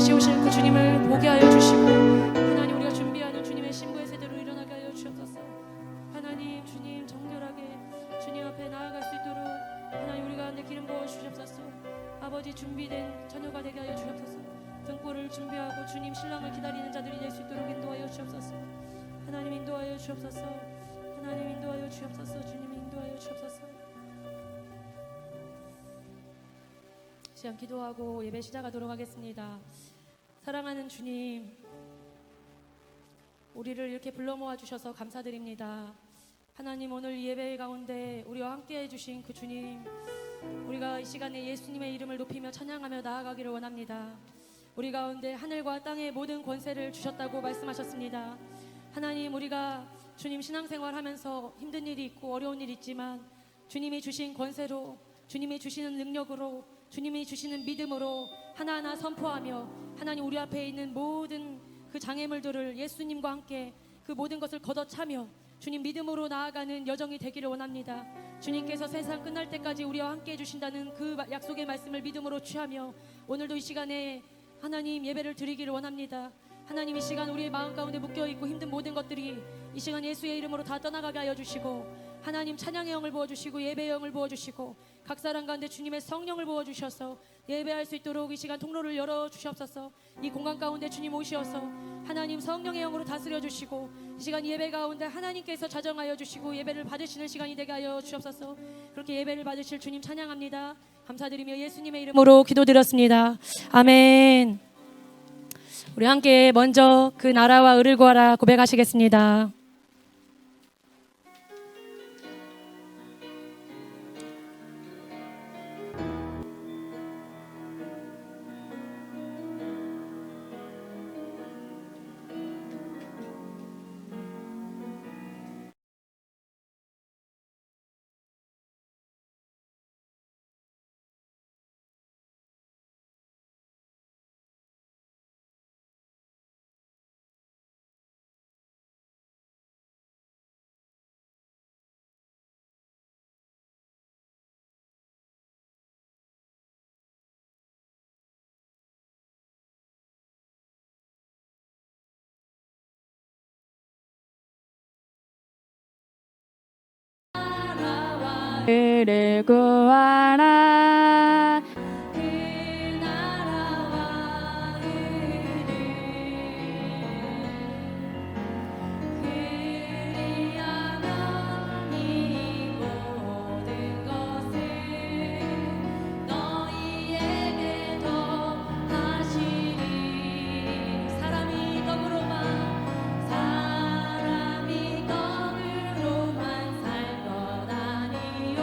다시 오실 그 주님을 보게 하여 주시고, 하나님 우리가 준비하는 주님의 신부의 세대로 일어나게 하여 주옵소서. 하나님 주님 정결하게 주님 앞에 나아갈 수 있도록 하나님 우리 가운데 기름 부어 주옵소서. 아버지 준비된 자녀가 되게 하여 주옵소서. 등골을 준비하고 주님 신랑을 기다리는 자들이 될 수 있도록 인도하여 주옵소서. 하나님 인도하여 주옵소서. 하나님 인도하여 주옵소서. 주님 인도하여 주옵소서. 시간 기도하고 예배 시작하도록 하겠습니다. 사랑하는 주님, 우리를 이렇게 불러 모아 주셔서 감사드립니다. 하나님 오늘 이 예배 가운데 우리와 함께 해주신 그 주님, 우리가 이 시간에 예수님의 이름을 높이며 찬양하며 나아가기를 원합니다. 우리 가운데 하늘과 땅의 모든 권세를 주셨다고 말씀하셨습니다. 하나님 우리가 주님 신앙생활 하면서 힘든 일이 있고 어려운 일이 있지만 주님이 주신 권세로, 주님이 주시는 능력으로, 주님이 주시는 믿음으로 하나하나 선포하며 하나님 우리 앞에 있는 모든 그 장애물들을 예수님과 함께 그 모든 것을 걷어차며 주님 믿음으로 나아가는 여정이 되기를 원합니다. 주님께서 세상 끝날 때까지 우리와 함께 해주신다는 그 약속의 말씀을 믿음으로 취하며 오늘도 이 시간에 하나님 예배를 드리기를 원합니다. 하나님 이 시간 우리의 마음 가운데 묶여있고 힘든 모든 것들이 이 시간 예수의 이름으로 다 떠나가게 하여 주시고, 하나님 찬양의 영을 부어주시고 예배의 영을 부어주시고 각 사람 가운데 주님의 성령을 부어주셔서 예배할 수 있도록 이 시간 통로를 열어주시옵소서. 이 공간 가운데 주님 오시어서 하나님 성령의 영으로 다스려 주시고 이 시간 예배 가운데 하나님께서 자정하여 주시고 예배를 받으시는 시간이 되게 하여 주옵소서. 그렇게 예배를 받으실 주님 찬양합니다. 감사드리며 예수님의 이름으로 기도드렸습니다. 아멘. 우리 함께 먼저 그 나라와 의를 구하라 고백하시겠습니다. 의를 구하라. 그 나라와 의를 그리하면 이 모든 것을 너희에게 더하시리. 사람이 떡으로만 살 것 아니요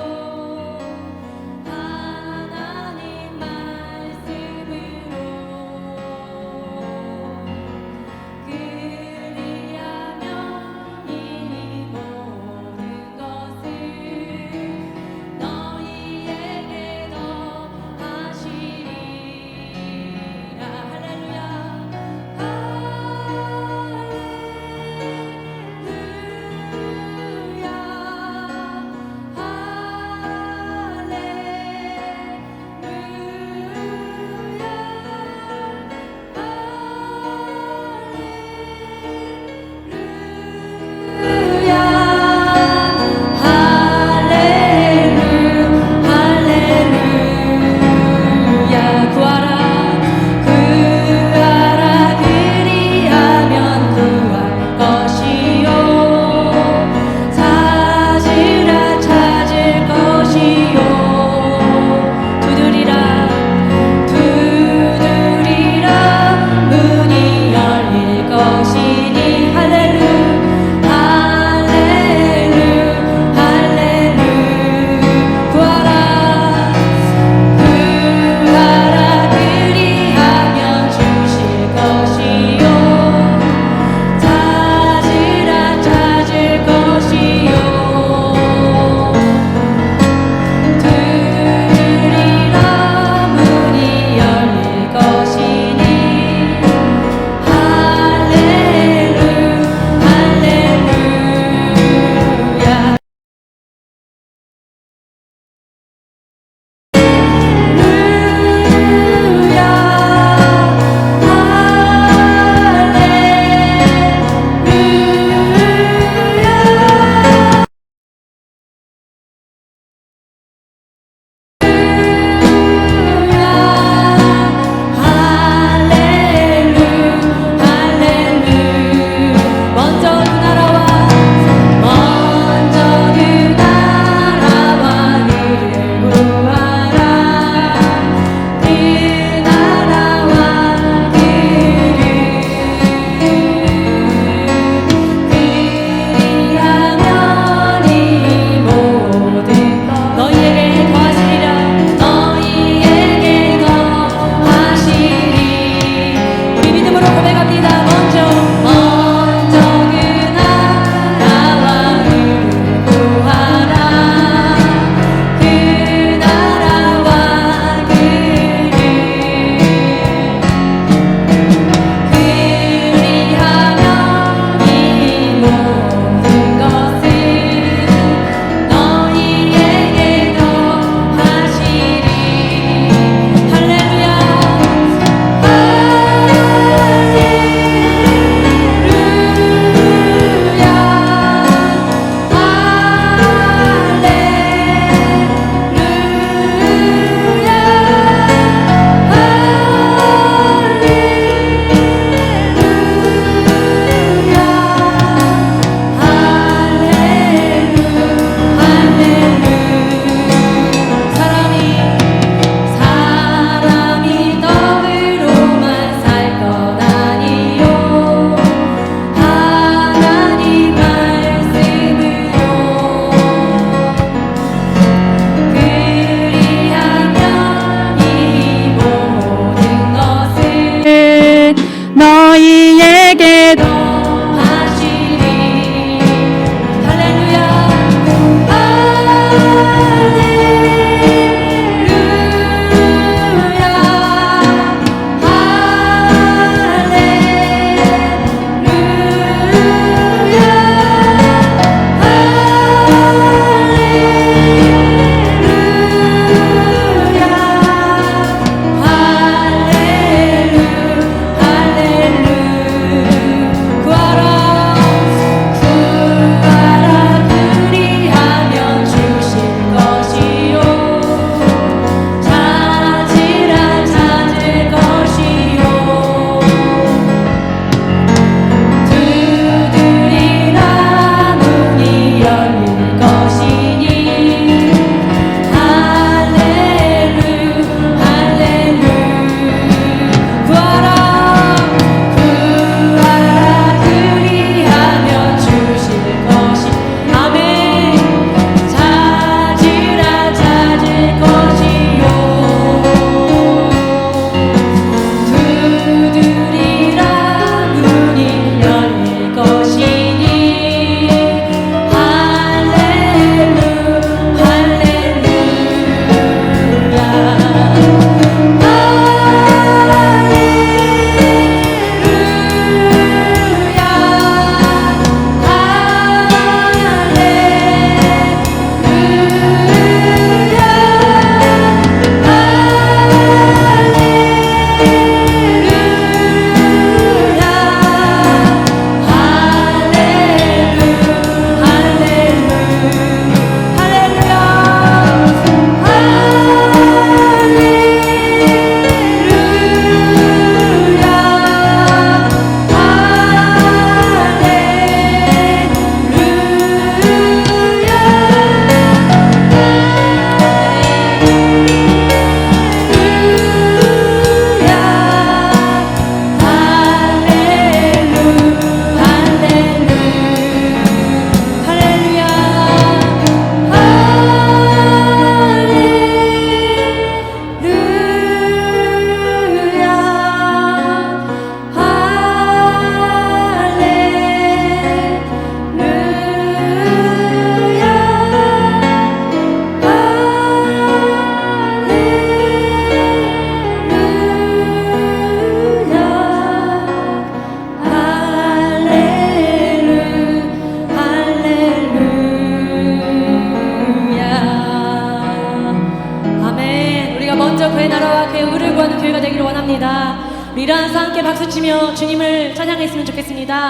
일어나서 함께 박수치며 주님을 찬양했으면 좋겠습니다.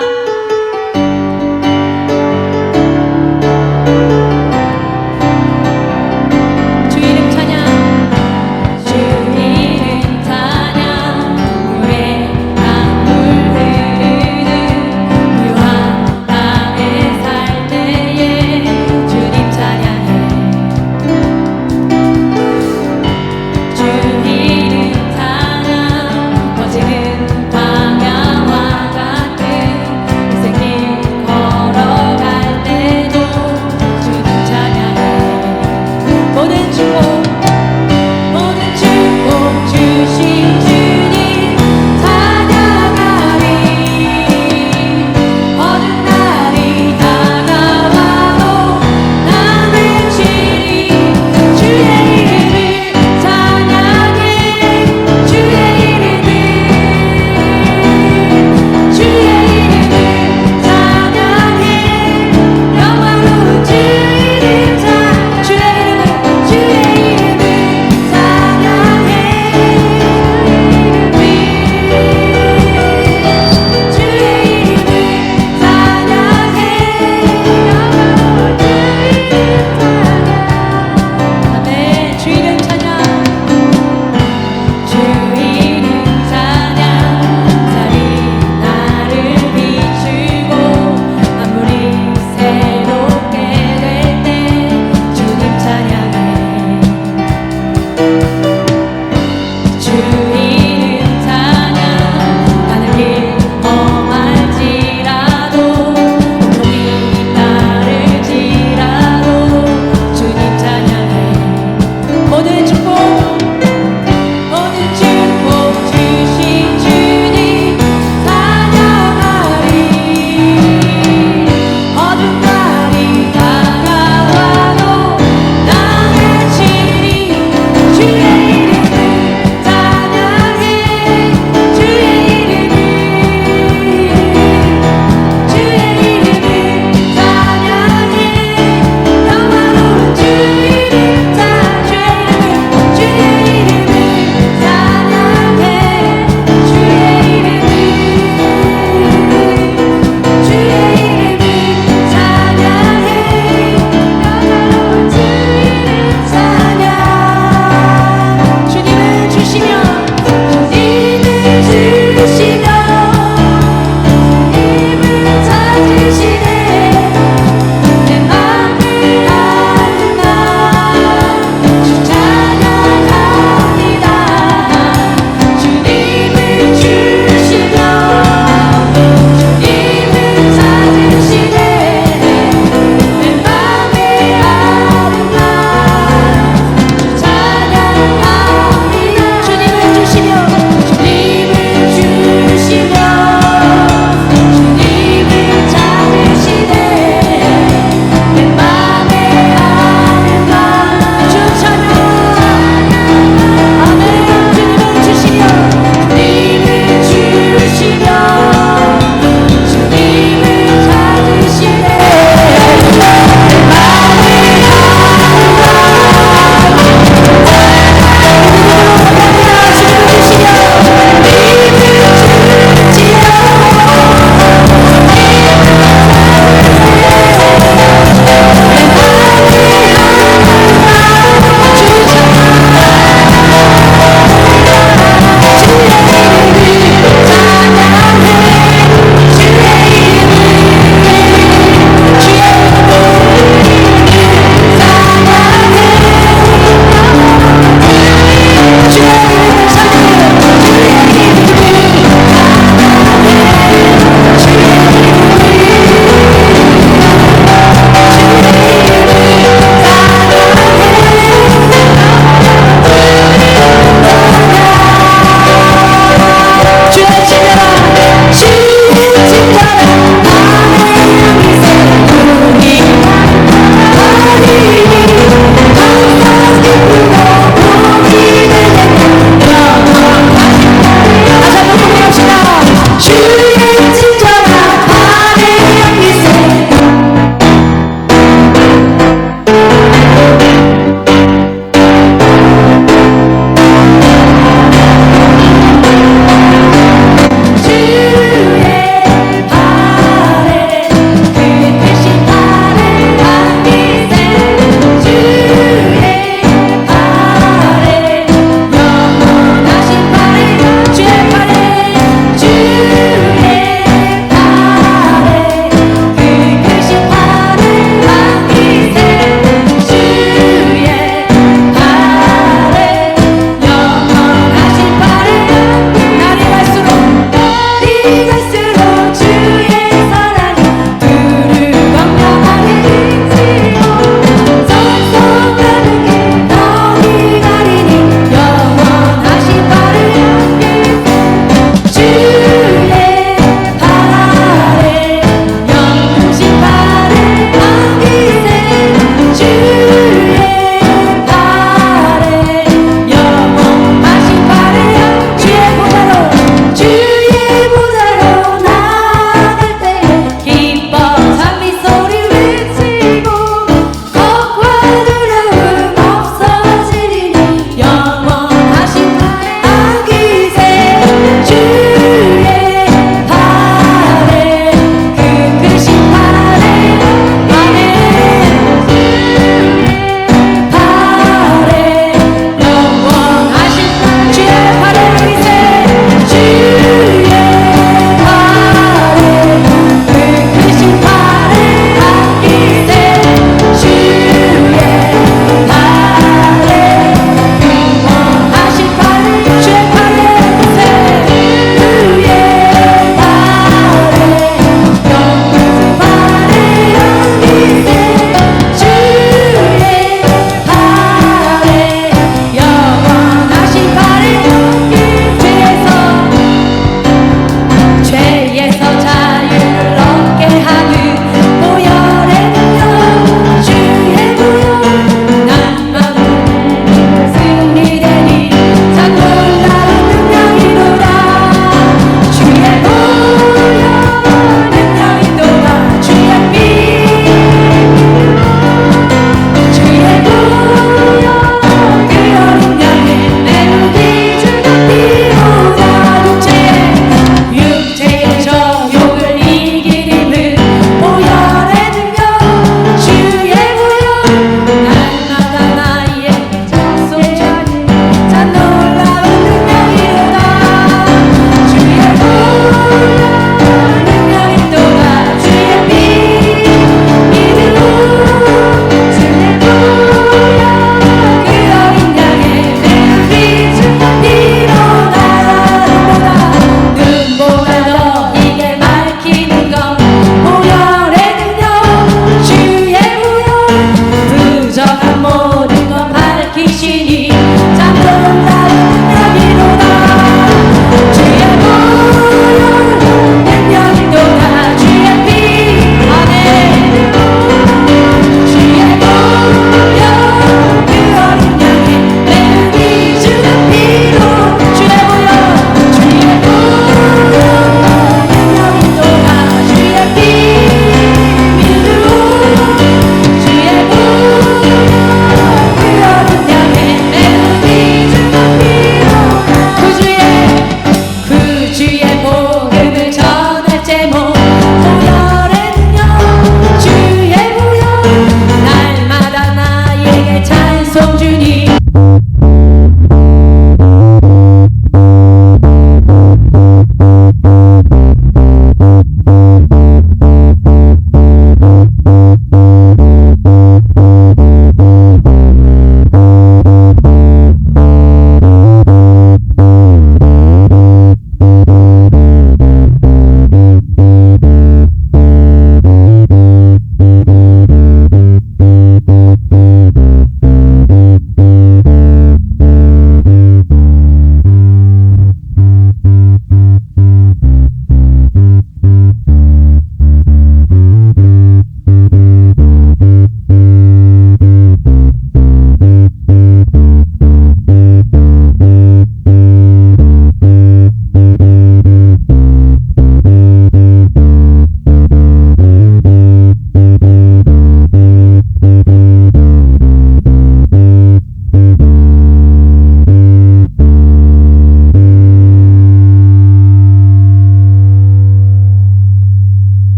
주 이름 찬양, 주 이름 찬양, 물에 강물 흐르는 묘한 땅에 살 때에 주님 찬양해. 주 이름 찬양, 퍼지는 광야와 같은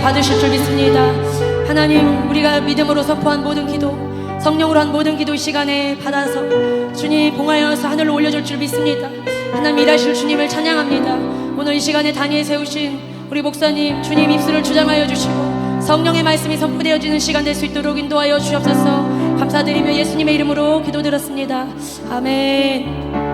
받으실 줄 믿습니다. 하나님, 우리가 믿음으로 선포한 모든 기도, 성령으로 한 모든 기도 시간에 받아서 주님 봉하여서 하늘로 올려줄 줄 믿습니다. 하나님 일하실 주님을 찬양합니다. 오늘 이 시간에 단위에 세우신 우리 목사님, 주님 입술을 주장하여 주시고 성령의 말씀이 선포되어지는 시간 될 수 있도록 인도하여 주옵소서. 감사드리며 예수님의 이름으로 기도드렸습니다. 아멘.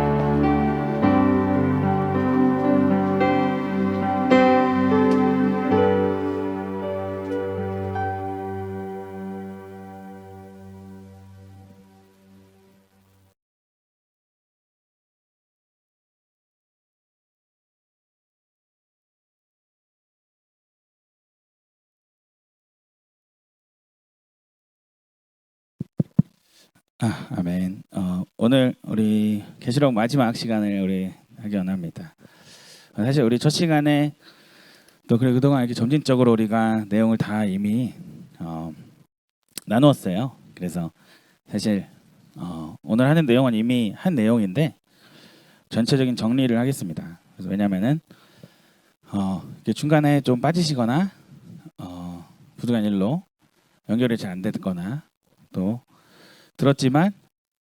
아멘. 오늘 우리 계시록 마지막 시간을 우리 하기 원합니다. 사실 우리 첫 시간에 또 그동안 이렇게 점진적으로 우리가 내용을 다 이미 나누었어요. 그래서 사실 오늘 하는 내용은 이미 한 내용인데 전체적인 정리를 하겠습니다. 그래서 왜냐하면은 이렇게 중간에 좀 빠지시거나 부득이한 일로 연결이 잘 안 됐거나 또 들었지만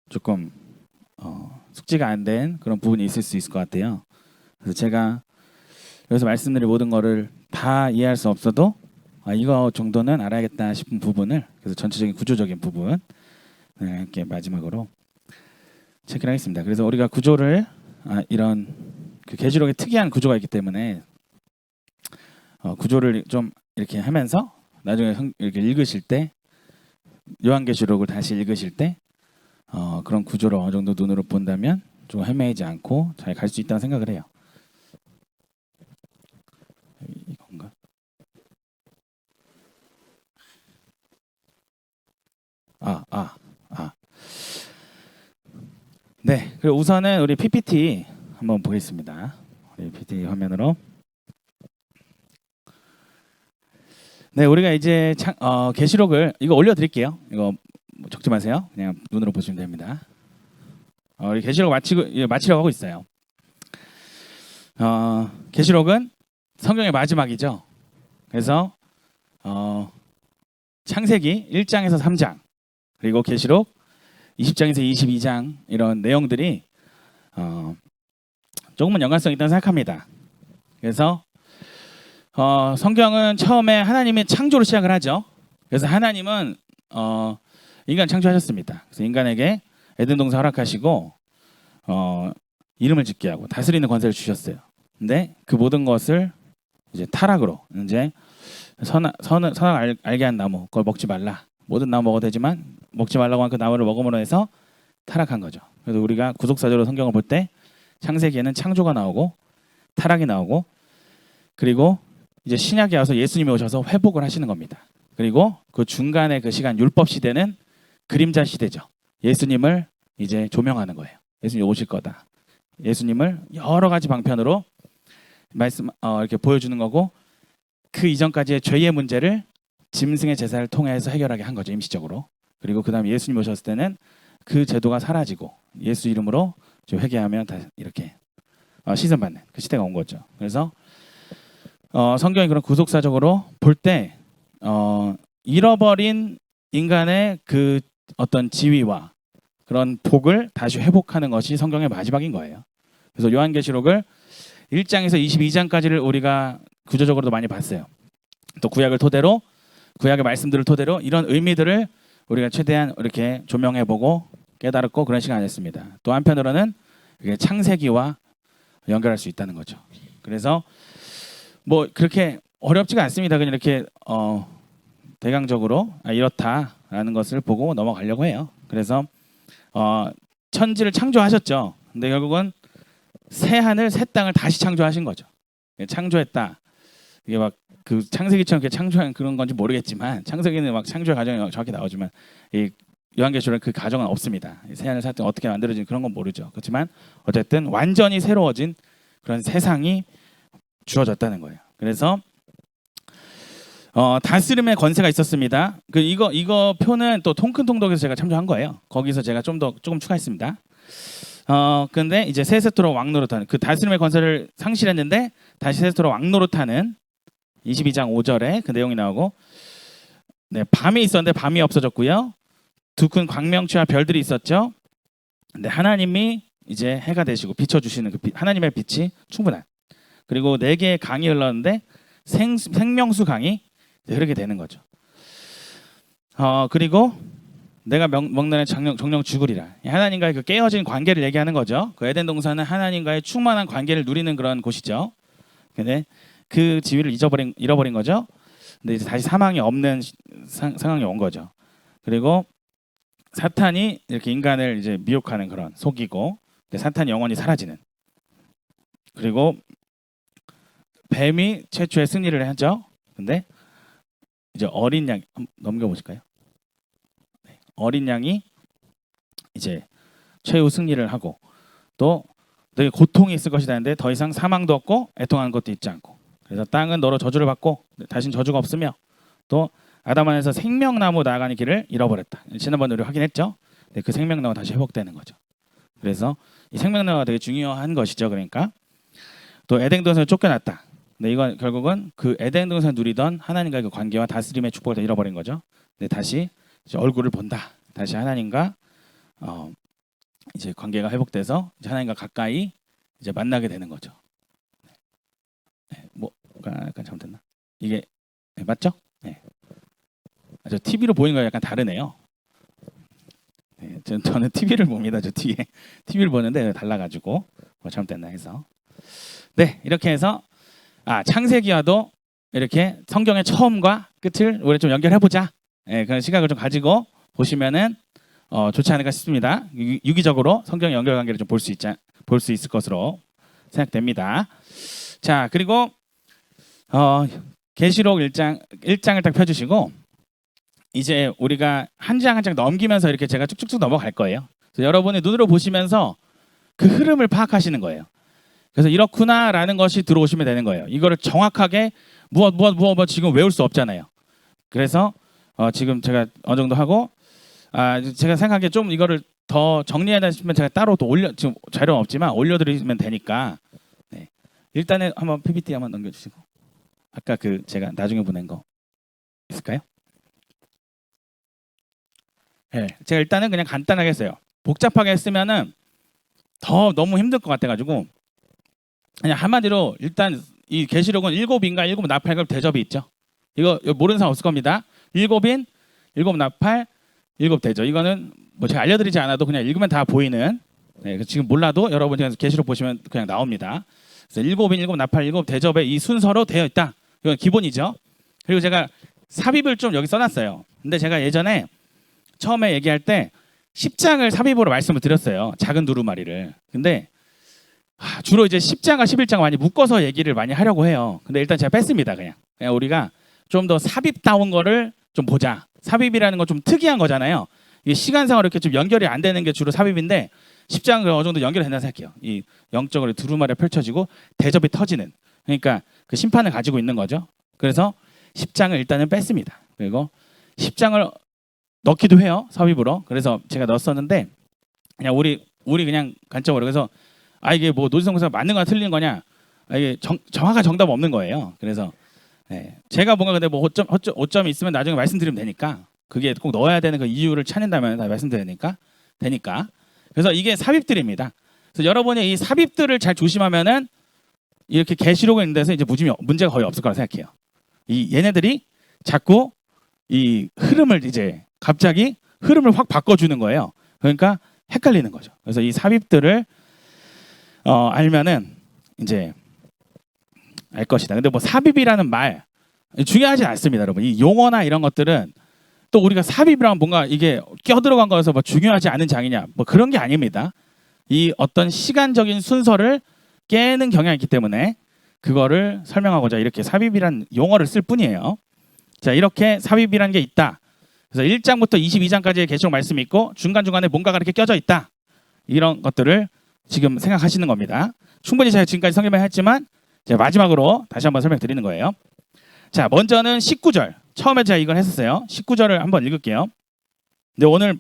조금 숙지가 안 된 그런 부분이 있을 수 있을 것 같아요. 그래서 제가 여기서 말씀드린 모든 거를 다 이해할 수 없어도 이거 정도는 알아야겠다 싶은 부분을, 그래서 전체적인 구조적인 부분 이렇게 마지막으로 체크를 하겠습니다. 그래서 우리가 구조를 이런 그 계시록의 특이한 구조가 있기 때문에 구조를 좀 이렇게 하면서 나중에 이렇게 읽으실 때, 요한계시록을 다시 읽으실 때 그런 구조를 어느 정도 눈으로 본다면 좀 헤매이지 않고 잘 갈 수 있다고 생각을 해요. 이건가? 네, 그리고 우선은 우리 PPT 한번 보겠습니다. 우리 PPT 화면으로. 네, 우리가 이제 계시록을 이거 올려드릴게요. 이거 적지 마세요. 그냥 눈으로 보시면 됩니다. 우리 계시록 마치려고 하고 있어요. 계시록은 성경의 마지막이죠. 그래서 창세기 1장에서 3장 그리고 계시록 20장에서 22장 이런 내용들이 조금은 연관성이 있다고 생각합니다. 그래서 성경은 처음에 하나님의 창조로 시작을 하죠. 그래서 하나님은 인간 창조하셨습니다. 그래서 인간에게 에덴 동산 허락하시고 이름을 짓게 하고 다스리는 권세를 주셨어요. 근데 그 모든 것을 이제 타락으로, 이제 선악 알게 한 나무 그걸 먹지 말라. 모든 나무 먹어도 되지만 먹지 말라고 한 그 나무를 먹음으로 해서 타락한 거죠. 그래서 우리가 구속사적으로 성경을 볼 때 창세기에는 창조가 나오고 타락이 나오고, 그리고 이제 신약에 와서 예수님이 오셔서 회복을 하시는 겁니다. 그리고 그 중간에 그 시간 율법 시대는 그림자 시대죠. 예수님을 이제 조명하는 거예요. 예수님이 오실 거다. 예수님을 여러 가지 방편으로 이렇게 보여주는 거고, 그 이전까지의 죄의 문제를 짐승의 제사를 통해서 해결하게 한 거죠, 임시적으로. 그리고 그 다음에 예수님 오셨을 때는 그 제도가 사라지고 예수 이름으로 회개하면 다 이렇게 시선받는 그 시대가 온 거죠. 그래서 성경이 그런 구속사적으로 볼 때 잃어버린 인간의 그 어떤 지위와 그런 복을 다시 회복하는 것이 성경의 마지막인 거예요. 그래서 요한계시록을 1장에서 22장까지를 우리가 구조적으로도 많이 봤어요. 또 구약을 토대로, 구약의 말씀들을 토대로 이런 의미들을 우리가 최대한 이렇게 조명해보고 깨달았고 그런 시간이었습니다. 또 한편으로는 이게 창세기와 연결할 수 있다는 거죠. 그래서 뭐 그렇게 어렵지가 않습니다. 그냥 이렇게 대강적으로 이렇다라는 것을 보고 넘어가려고 해요. 그래서 천지를 창조하셨죠. 근데 결국은 새 하늘 새 땅을 다시 창조하신 거죠. 창조했다. 이게 막 그 창세기처럼 이렇게 창조한 그런 건지 모르겠지만, 창세기는 막 창조의 과정이 정확히 나오지만 이 요한계시록은 그 과정은 없습니다. 새 하늘 새 땅 어떻게 만들어진 그런 건 모르죠. 그렇지만 어쨌든 완전히 새로워진 그런 세상이 주어졌다는 거예요. 그래서 다스림의 권세가 있었습니다. 이거 표는 또 통큰통독에서 제가 참조한 거예요. 거기서 제가 조금 추가했습니다. 근데 이제 세세토로 왕노릇하는 그 다스림의 권세를 상실했는데 다시 세세토로 왕노릇하는 22장 5절에 그 내용이 나오고, 네, 밤이 있었는데 밤이 없어졌고요. 두 큰 광명체와 별들이 있었죠. 근데 하나님이 이제 해가 되시고 비춰주시는 그 하나님의 빛이 충분한. 그리고 4개의 강이 흘렀는데 생명수 강이 흐르게 되는 거죠. 그리고 내가 먹는 정령 죽으리라. 하나님과의 그 깨어진 관계를 얘기하는 거죠. 그 에덴 동산은 하나님과의 충만한 관계를 누리는 그런 곳이죠. 근데 그 지위를 잃어버린 거죠. 근데 이제 다시 사망이 없는 상황이 온 거죠. 그리고 사탄이 이렇게 인간을 이제 미혹하는 그런 속이고, 사탄이 영원히 사라지는. 그리고 뱀이 최초의 승리를 하죠. 근데 이제 어린 양 넘겨보실까요? 네, 어린 양이 이제 최후 승리를 하고, 또 너희 고통이 있을 것이다 했는데 더 이상 사망도 없고 애통하는 것도 있지 않고, 그래서 땅은 너로 저주를 받고 다신 저주가 없으며, 또 아담 안에서 생명나무 나아가는 길을 잃어버렸다. 지난번에 우리 확인했죠. 네, 그 생명나무 다시 회복되는 거죠. 그래서 이 생명나무가 되게 중요한 것이죠. 그러니까 또 에덴 동산을 쫓겨났다. 네, 이건 결국은 그 에덴 동산 누리던 하나님과의 그 관계와 다스림의 축복을 다 잃어버린 거죠. 네, 다시 이제 얼굴을 본다. 다시 하나님과 이제 관계가 회복돼서 이제 하나님과 가까이 이제 만나게 되는 거죠. 네, 뭐가 약간 잘못됐나? 이게 네, 맞죠? 네. 저 TV로 보이는 거 약간 다르네요. 네, 저는 TV를 봅니다. 저 뒤에 TV를 보는데 달라가지고 뭐 잘못됐나 해서. 네, 이렇게 해서 창세기와도 이렇게 성경의 처음과 끝을 우리 좀 연결해보자. 네, 그런 시각을 좀 가지고 보시면은 좋지 않을까 싶습니다. 유기적으로 성경 연결관계를 좀 볼 수 있을 것으로 생각됩니다. 자, 그리고 계시록 1장을 딱 펴주시고, 이제 우리가 한 장 한 장 넘기면서 이렇게 제가 쭉쭉쭉 넘어갈 거예요. 그래서 여러분이 눈으로 보시면서 그 흐름을 파악하시는 거예요. 그래서 이렇구나라는 것이 들어오시면 되는 거예요. 이거를 정확하게 무엇 지금 외울 수 없잖아요. 그래서 지금 제가 어느 정도 하고, 제가 생각하기에 좀 이거를 더 정리해야 싶으면 제가 따로 또 지금 자료는 없지만 올려드리면 되니까. 네. 일단은 한번 PPT 한번 넘겨주시고, 아까 그 제가 나중에 보낸 거 있을까요? 네, 제가 일단은 그냥 간단하게 했어요. 복잡하게 했으면은 더 너무 힘들 것 같아가지고 그냥 한마디로 일단 이 계시록은 7인가 7 나팔 대접이 있죠. 이거 모르는 사람 없을 겁니다. 7인, 7 나팔, 7 대접. 이거는 뭐 제가 알려드리지 않아도 그냥 읽으면 다 보이는. 네, 지금 몰라도 여러분이 계시록 보시면 그냥 나옵니다. 그래서 7인, 7 나팔, 7 대접의 이 순서로 되어 있다. 이건 기본이죠. 그리고 제가 삽입을 좀 여기 써놨어요. 근데 제가 예전에 처음에 얘기할 때 10장을 삽입으로 말씀을 드렸어요. 작은 두루마리를. 근데 주로 이제 10장과 11장 많이 묶어서 얘기를 많이 하려고 해요. 근데 일단 제가 뺐습니다. 그냥 우리가 좀 더 삽입다운 거를 좀 보자. 삽입이라는 건 좀 특이한 거잖아요. 이게 시간상으로 이렇게 좀 연결이 안 되는 게 주로 삽입인데 10장은 어느 정도 연결이 된다 생각해요. 이 영적으로 두루마리가 펼쳐지고 대접이 터지는. 그러니까 그 심판을 가지고 있는 거죠. 그래서 10장을 일단은 뺐습니다. 그리고 10장을 넣기도 해요. 삽입으로. 그래서 제가 넣었었는데 그냥 우리 그냥 관점으로. 그래서 이게 뭐 노지성 목사가 맞는 거냐 틀리는 거냐, 이게 정확한 정답 없는 거예요. 그래서 네, 제가 뭔가 근데 뭐 오점이 있으면 나중에 말씀드리면 되니까, 그게 꼭 넣어야 되는 그 이유를 찾는다면 다 말씀드리니까 되니까. 그래서 이게 삽입들입니다. 그래서 여러분이 이 삽입들을 잘 조심하면은 이렇게 계시록에 있는 데서 이제 문제가 거의 없을 거라 생각해요. 이 얘네들이 자꾸 이 흐름을 이제 갑자기 흐름을 확 바꿔주는 거예요. 그러니까 헷갈리는 거죠. 그래서 이 삽입들을 알면은 이제 알 것이다. 근데 뭐 삽입이라는 말 중요하지 않습니다, 여러분. 이 용어나 이런 것들은 또 우리가 삽입이랑 뭔가 이게 껴들어간 거여서 뭐 중요하지 않은 장이냐, 뭐 그런 게 아닙니다. 이 어떤 시간적인 순서를 깨는 경향이 있기 때문에 그거를 설명하고자 이렇게 삽입이란 용어를 쓸 뿐이에요. 자, 이렇게 삽입이라는 게 있다. 그래서 1장부터 22장까지의 계시록 말씀이 있고 중간중간에 뭔가가 이렇게 껴져 있다. 이런 것들을 지금 생각하시는 겁니다. 충분히 제가 지금까지 설명을 했지만 제가 마지막으로 다시 한번 설명드리는 거예요. 자, 먼저는 19절. 처음에 제가 이걸 했었어요. 19절을 한번 읽을게요. 근데 오늘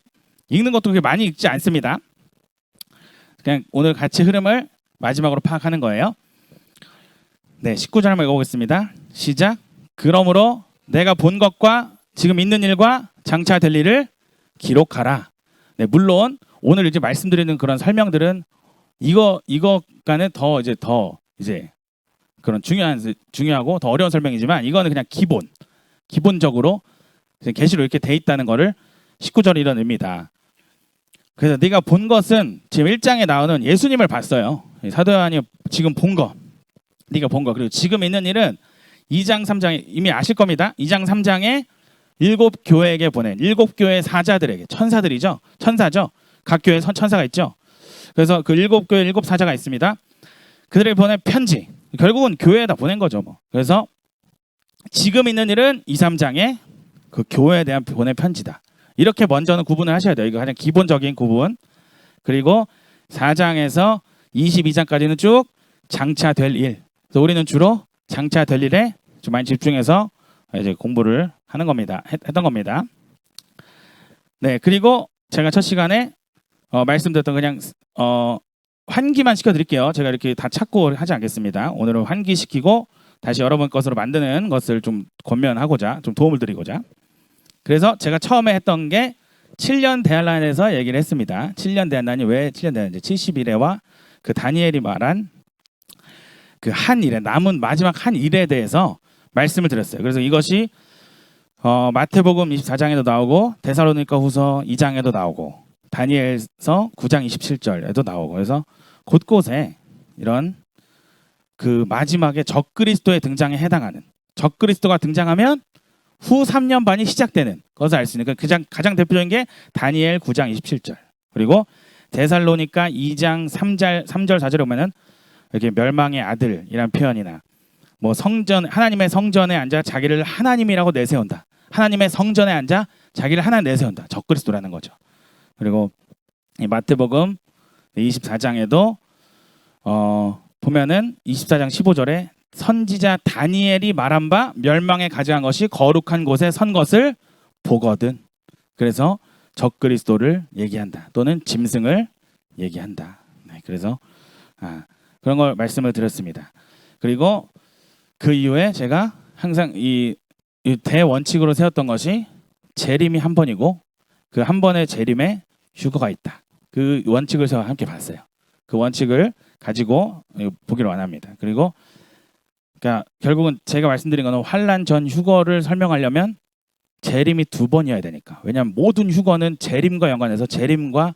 읽는 것도 그렇게 많이 읽지 않습니다. 그냥 오늘 같이 흐름을 마지막으로 파악하는 거예요. 네, 19절 한번 읽어보겠습니다. 시작. 그러므로 내가 본 것과 지금 있는 일과 장차 될 일을 기록하라. 네, 물론 오늘 이제 말씀드리는 그런 설명들은 이거과는 더 이제 그런 중요하고 더 어려운 설명이지만 이거는 그냥 기본적으로 계시로 이렇게 돼 있다는 거를 19절에 이런 의미다. 그래서 네가 본 것은 지금 1장에 나오는 예수님을 봤어요. 사도 요한이 지금 본 거, 네가 본 거. 그리고 지금 있는 일은 2장 3장에 이미 아실 겁니다. 2장 3장에 7 교회에게 보낸 7 교회 사자들에게, 천사들이죠. 천사죠. 각 교회에 천사가 있죠. 그래서 그 7 교회 7 사자가 있습니다. 그들에게 보낸 편지, 결국은 교회에다 보낸 거죠. 뭐. 그래서 지금 있는 일은 2, 3장에 그 교회에 대한 보낸 편지다. 이렇게 먼저는 구분을 하셔야 돼요. 이거 가장 기본적인 구분. 그리고 4장에서 22장까지는 쭉 장차 될 일. 그래서 우리는 주로 장차 될 일에 좀 많이 집중해서 이제 공부를 하는 겁니다. 했던 겁니다. 네, 그리고 제가 첫 시간에 말씀드렸던 그냥 환기만 시켜드릴게요. 제가 이렇게 다 찾고 하지 않겠습니다. 오늘은 환기시키고 다시 여러분 것으로 만드는 것을 좀 권면하고자, 좀 도움을 드리고자. 그래서 제가 처음에 했던 게 7년 대환란에서 얘기를 했습니다. 7년 대환란이 왜 7년 대환란인지, 70일에와 그 다니엘이 말한 그 한 일에, 남은 마지막 한 일에 대해서 말씀을 드렸어요. 그래서 이것이 마태복음 24장에도 나오고 데살로니가 후서 2장에도 나오고 다니엘서 9장 27절에도 나오고, 그래서 곳곳에 이런 그 마지막에 적그리스도의 등장에 해당하는, 적그리스도가 등장하면 후 3년 반이 시작되는 것을 알 수 있는 가장 대표적인 게 다니엘 9장 27절, 그리고 데살로니가 2장 3절 4절에 보면은 이렇게 멸망의 아들이란 표현이나 뭐 성전, 하나님의 성전에 앉아 자기를 하나님이라고 내세운다. 하나님의 성전에 앉아 자기를 하나님 내세운다. 적그리스도라는 거죠. 그리고 이 마태복음 24장에도 보면은 24장 15절에 선지자 다니엘이 말한 바 멸망에 가져간 것이 거룩한 곳에 선 것을 보거든. 그래서 적그리스도를 얘기한다. 또는 짐승을 얘기한다. 네, 그래서 그런 걸 말씀을 드렸습니다. 그리고 그 이후에 제가 항상 이 대원칙으로 세웠던 것이 재림이 한 번이고 그 한 번의 재림에 휴거가 있다. 그 원칙을 제가 함께 봤어요. 그 원칙을 가지고 보기를 원합니다. 그리고 그러니까 결국은 제가 말씀드린 거는 환란 전 휴거를 설명하려면 재림이 2번이어야 되니까. 왜냐하면 모든 휴거는 재림과 연관해서 재림과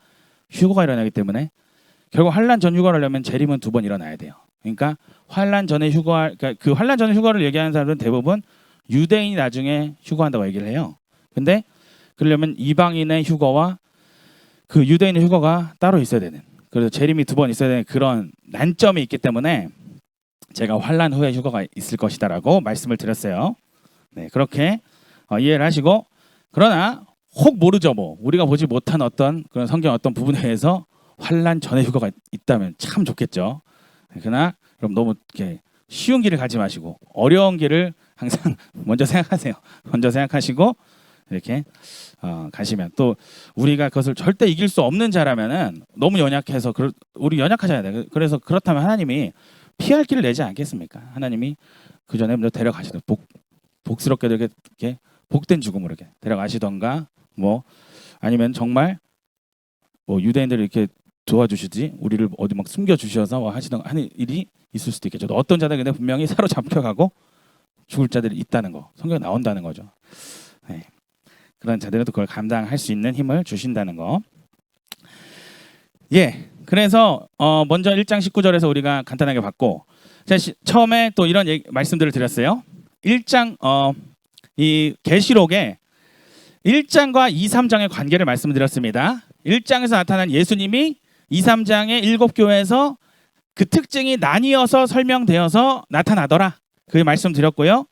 휴거가 일어나기 때문에 결국 환란 전 휴거를 하려면 재림은 2번 일어나야 돼요. 그러니까 환란 전에 그러니까 그 환란 전에 휴거를 얘기하는 사람들은 대부분 유대인이 나중에 휴거한다고 얘기를 해요. 근데 그러려면 이방인의 휴거와 그 유대인의 휴거가 따로 있어야 되는, 그래서 재림이 2번 있어야 되는 그런 난점이 있기 때문에 제가 환란 후에 휴거가 있을 것이다라고 말씀을 드렸어요. 네, 그렇게 이해를 하시고, 그러나 혹 모르죠. 뭐 우리가 보지 못한 어떤 그런 성경 어떤 부분에 대해서 환란 전에 휴거가 있다면 참 좋겠죠. 그러나 그럼 너무 이렇게 쉬운 길을 가지 마시고 어려운 길을 항상 먼저 생각하세요. 먼저 생각하시고 이렇게 가시면, 또 우리가 그것을 절대 이길 수 없는 자라면은 너무 연약해서 우리 연약하잖아요. 그래서 그렇다면 하나님이 피할 길을 내지 않겠습니까? 하나님이 그 전에 먼저 데려가시던 복스럽게도 이렇게 복된 죽음으로 이렇게 데려가시던가, 뭐 아니면 정말 뭐 유대인들을 이렇게 도와주시지 우리를 어디 막 숨겨주셔서 하는 일이 있을 수도 있겠죠. 어떤 자들 근데 분명히 사로잡혀가고 죽을 자들이 있다는 거 성경에 나온다는 거죠. 네. 그런 자들은 또 그걸 감당할 수 있는 힘을 주신다는 거. 예. 그래서 먼저 1장 19절에서 우리가 간단하게 봤고, 제가 처음에 또 이런 말씀들을 드렸어요. 1장 이 계시록에 1장과 2, 3장의 관계를 말씀드렸습니다. 1장에서 나타난 예수님이 2, 3장의 7 교회에서 그 특징이 나뉘어서 설명되어서 나타나더라. 그 말씀 드렸고요.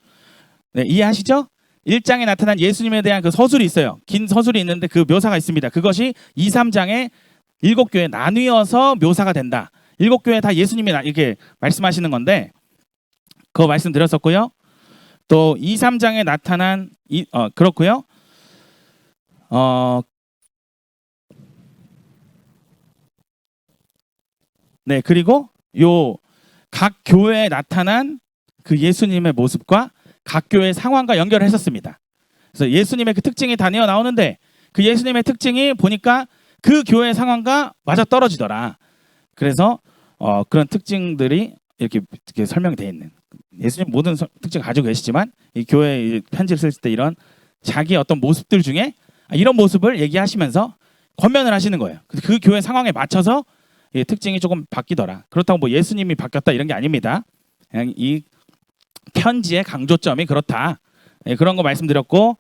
네, 이해하시죠? 1장에 나타난 예수님에 대한 그 서술이 있어요. 긴 서술이 있는데 그 묘사가 있습니다. 그것이 2, 3장에 7 교회 나뉘어서 묘사가 된다. 7 교회 다 예수님이 이렇게 말씀하시는 건데 그거 말씀드렸었고요. 또 2, 3장에 나타난 그렇고요. 네, 그리고 요 각 교회에 나타난 그 예수님의 모습과 각 교회 상황과 연결을 했었습니다. 그래서 예수님의 그 특징이 다 내어 나오는데 그 예수님의 특징이 보니까 그 교회 상황과 맞아 떨어지더라. 그래서 그런 특징들이 이렇게 설명이 되어 있는, 예수님 모든 특징을 가지고 계시지만 이 교회 편지를 쓸 때 이런 자기 어떤 모습들 중에 이런 모습을 얘기하시면서 권면을 하시는 거예요. 그 교회 상황에 맞춰서 이 특징이 조금 바뀌더라. 그렇다고 뭐 예수님이 바뀌었다 이런 게 아닙니다. 그냥 이 편지의 강조점이 그렇다. 그런 거 말씀드렸고,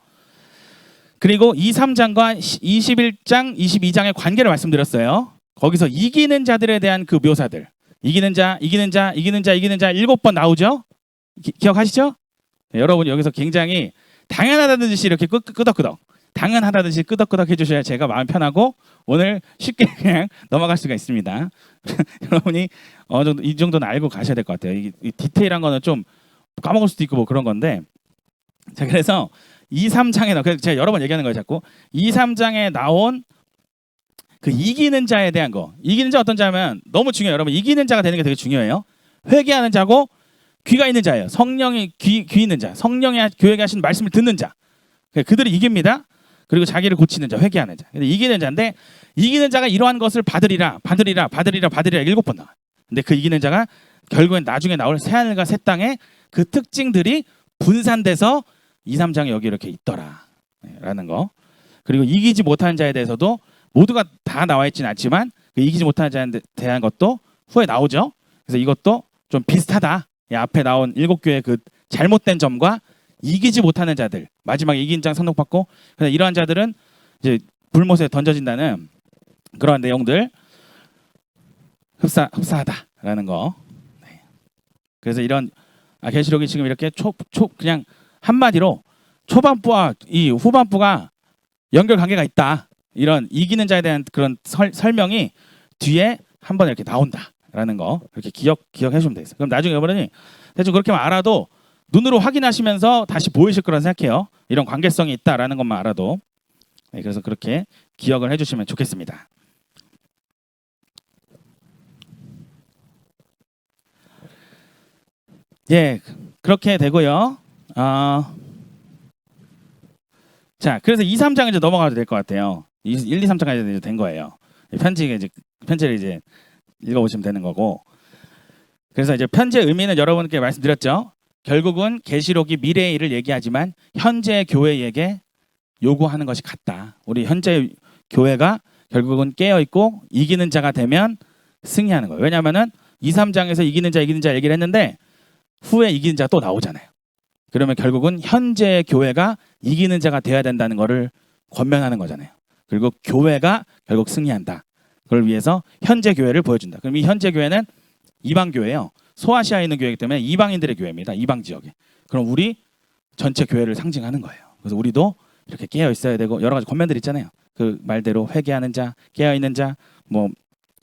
그리고 2, 3장과 21장, 22장의 관계를 말씀드렸어요. 거기서 이기는 자들에 대한 그 묘사들, 이기는 자, 이기는 자, 이기는 자, 이기는 자 7번 나오죠? 기억하시죠? 네, 여러분 여기서 굉장히 당연하다는 듯이 이렇게 끄덕끄덕, 당연하다는 듯이 끄덕끄덕 해주셔야 제가 마음 편하고 오늘 쉽게 그냥 넘어갈 수가 있습니다. 여러분이 이 정도는 알고 가셔야 될 것 같아요. 이 디테일한 거는 좀 까먹을 수도 있고 뭐 그런 건데, 자, 그래서 2, 3장에 그래서 제가 여러 번 얘기하는 거예요. 자꾸 2, 3장에 나온 그 이기는 자에 대한 거. 이기는 자 어떤 자면 너무 중요해요. 여러분 이기는 자가 되는 게 되게 중요해요. 회개하는 자고 귀가 있는 자예요. 성령이 귀 있는 자, 성령이 교회에 하신 말씀을 듣는 자, 그들이 이깁니다. 그리고 자기를 고치는 자, 회개하는 자. 근데 이기는 자인데, 이기는 자가 이러한 것을 받으리라 7번 나와요. 근데 그 이기는 자가 결국엔 나중에 나올 새하늘과 새 땅의 그 특징들이 분산돼서 2, 3장에 여기 이렇게 있더라 라는 거. 그리고 이기지 못하는 자에 대해서도 모두가 다 나와 있지는 않지만 그 이기지 못하는 자에 대한 것도 후에 나오죠. 그래서 이것도 좀 비슷하다. 앞에 나온 7교의 그 잘못된 점과 이기지 못하는 자들, 마지막에 이긴 자 선동받고, 이러한 자들은 이제 불못에 던져진다는 그러한 내용들 흡사하다라는 거. 네. 그래서 이런 계시록이 지금 이렇게 그냥 한마디로 초반부와 이 후반부가 연결 관계가 있다. 이런 이기는 자에 대한 그런 설명이 뒤에 한번 이렇게 나온다라는 거 이렇게 기억해 주면 되겠어요. 그럼 나중에 여러분이 대충 그렇게만 알아도 눈으로 확인하시면서 다시 보이실 거라 생각해요. 이런 관계성이 있다라는 것만 알아도. 네, 그래서 그렇게 기억을 해주시면 좋겠습니다. 예, 그렇게 되고요. 자, 그래서 2, 3장 이제 넘어가도 될 것 같아요. 1, 2, 3장까지 이제 된 거예요. 편지를 이제 읽어보시면 되는 거고. 그래서 이제 편지의 의미는 여러분께 말씀드렸죠. 결국은 계시록이 미래의 일을 얘기하지만 현재 교회에게 요구하는 것이 같다. 우리 현재 교회가 결국은 깨어 있고 이기는 자가 되면 승리하는 거예요. 왜냐하면은 2, 3장에서 이기는 자 얘기를 했는데 후에 이기는 자가 또 나오잖아요. 그러면 결국은 현재 교회가 이기는 자가 되어야 된다는 것을 권면하는 거잖아요. 그리고 교회가 결국 승리한다. 그걸 위해서 현재 교회를 보여준다. 그럼 이 현재 교회는 이방 교회예요. 소아시아에 있는 교회이기 때문에 이방인들의 교회입니다. 이방 지역에. 그럼 우리 전체 교회를 상징하는 거예요. 그래서 우리도 이렇게 깨어 있어야 되고 여러 가지 권면들 있잖아요. 그 말대로 회개하는 자, 깨어 있는 자, 뭐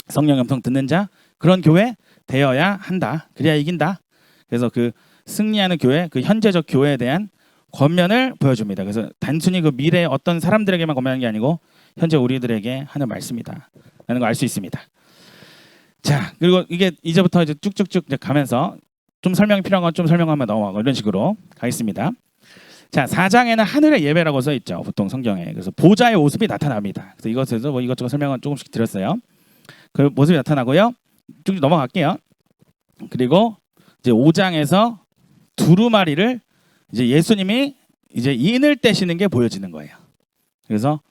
성령 음성 듣는 자, 그런 교회 되어야 한다. 그래야 이긴다. 그래서 그 승리하는 교회, 그 현재적 교회에 대한 권면을 보여줍니다. 그래서 단순히 그 미래의 어떤 사람들에게만 권면하는 게 아니고 현재 우리들에게 하는 말씀이다 라는 걸 알 수 있습니다. 자, 그리고 이게 이제부터 이제 쭉쭉쭉 이제 가면서 좀 설명이 필요한 건 좀 설명하면 넘어가고 이런 식으로 가겠습니다. 자, 4장에는 하늘의 예배라고 써 있죠. 보통 성경에. 그래서 보좌의 모습이 나타납니다. 그래서 이것에서 뭐 이것저것 설명은 조금씩 드렸어요. 그 모습이 나타나고요. 쭉 넘어갈게요. 그리고 이제 5장에서 두루마리를 이제 예수님이 이제 인을 떼시는 게 보여지는 거예요. 그래서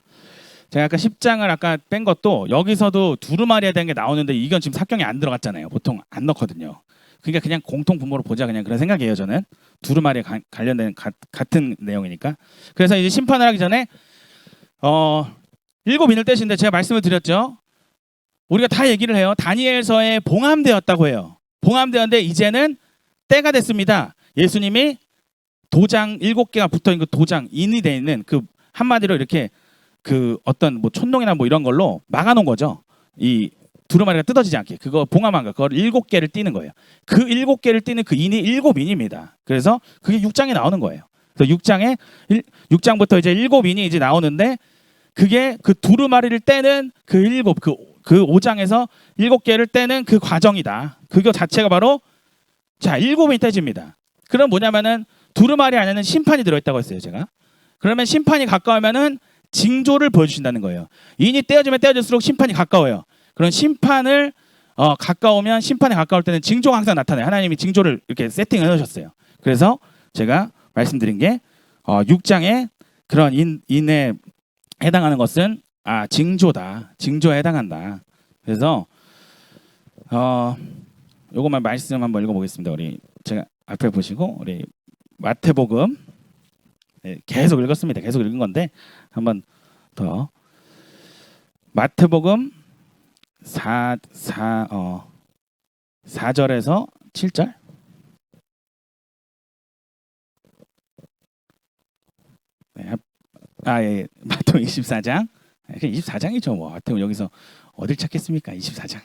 제가 아까 10장을 아까 뺀 것도 여기서도 두루마리에 대한 게 나오는데 이건 지금 사경에 안 들어갔잖아요. 보통 안 넣거든요. 그러니까 그냥 공통 분모로 보자 그냥 그런 생각이에요. 저는 두루마리에 관련된 같은 내용이니까. 그래서 이제 심판을 하기 전에 7인을 떼시는데 제가 말씀을 드렸죠. 우리가 다 얘기를 해요. 다니엘서에 봉함되었다고 해요. 봉함되었는데 이제는 때가 됐습니다. 예수님이 도장 7개가 붙어있는 그 도장 인이 되어 있는 그 한마디로 이렇게 그 어떤 뭐 촌농이나 뭐 이런 걸로 막아놓은 거죠. 이 두루마리가 뜯어지지 않게 그거 봉함한 거 그걸 7개를 띄는 거예요. 그 7개를 띄는 그 인이 7인입니다. 그래서 그게 6장에 나오는 거예요. 그래서 6장부터 이제 7인이 이제 나오는데 그게 그 두루마리를 떼는 그 5장에서 7개를 떼는 그 과정이다. 그거 자체가 바로 자 7인이 떼집니다. 그럼 뭐냐면은 두루마리 안에는 심판이 들어있다고 했어요, 제가. 그러면 심판이 가까우면은 징조를 보여주신다는 거예요. 인이 떼어지면 떼어질수록 심판이 가까워요. 그런 심판을 가까우면 심판에 가까울 때는 징조가 항상 나타나요. 하나님이 징조를 이렇게 세팅해 놓으셨어요. 그래서 제가 말씀드린 게 6장에 그런 인에 해당하는 것은 징조다. 징조에 해당한다. 그래서 요것만 말씀 한번 읽어보겠습니다. 우리 제가 앞에 보시고 우리 마태복음 계속 읽었습니다. 계속 읽은 건데 한번 더 마태복음 4절에서 7절. 예. 마태복음 24장. 24장이죠. 뭐 마태복음 여기서 어딜 찾겠습니까? 24장.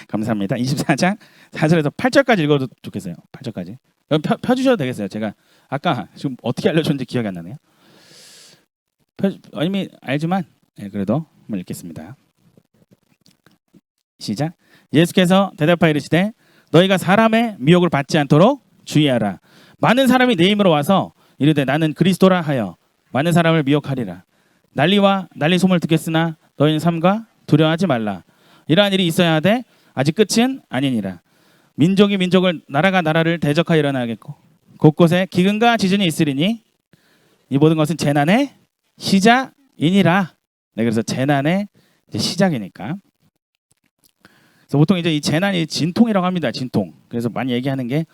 감사합니다. 24장 4절에서 8절까지 읽어도 좋겠어요. 8절까지. 여기 펴주셔도 되겠어요. 제가 아까 지금 어떻게 알려줬는지 기억이 안 나네요. 이미 알지만 그래도 한번 읽겠습니다. 시작. 예수께서 대답하여 이르시되 너희가 사람의 미혹을 받지 않도록 주의하라. 많은 사람이 내 이름으로 와서 이르되 나는 그리스도라 하여 많은 사람을 미혹하리라. 난리와 난리 소문을 듣겠으나 너희는 삼가 두려워하지 말라. 이러한 일이 있어야 하되 아직 끝은 아니니라. 민족이 민족을 나라가 나라를 대적하여 일어나겠고 곳곳에 기근과 지진이 있으리니 이 모든 것은 재난의 시작이니라. 그래서 재난의 시작이니까. 그래서 보통 이제 이 재난이 진통이라고 합니다. 진통. 그래서 많이 얘기하는 게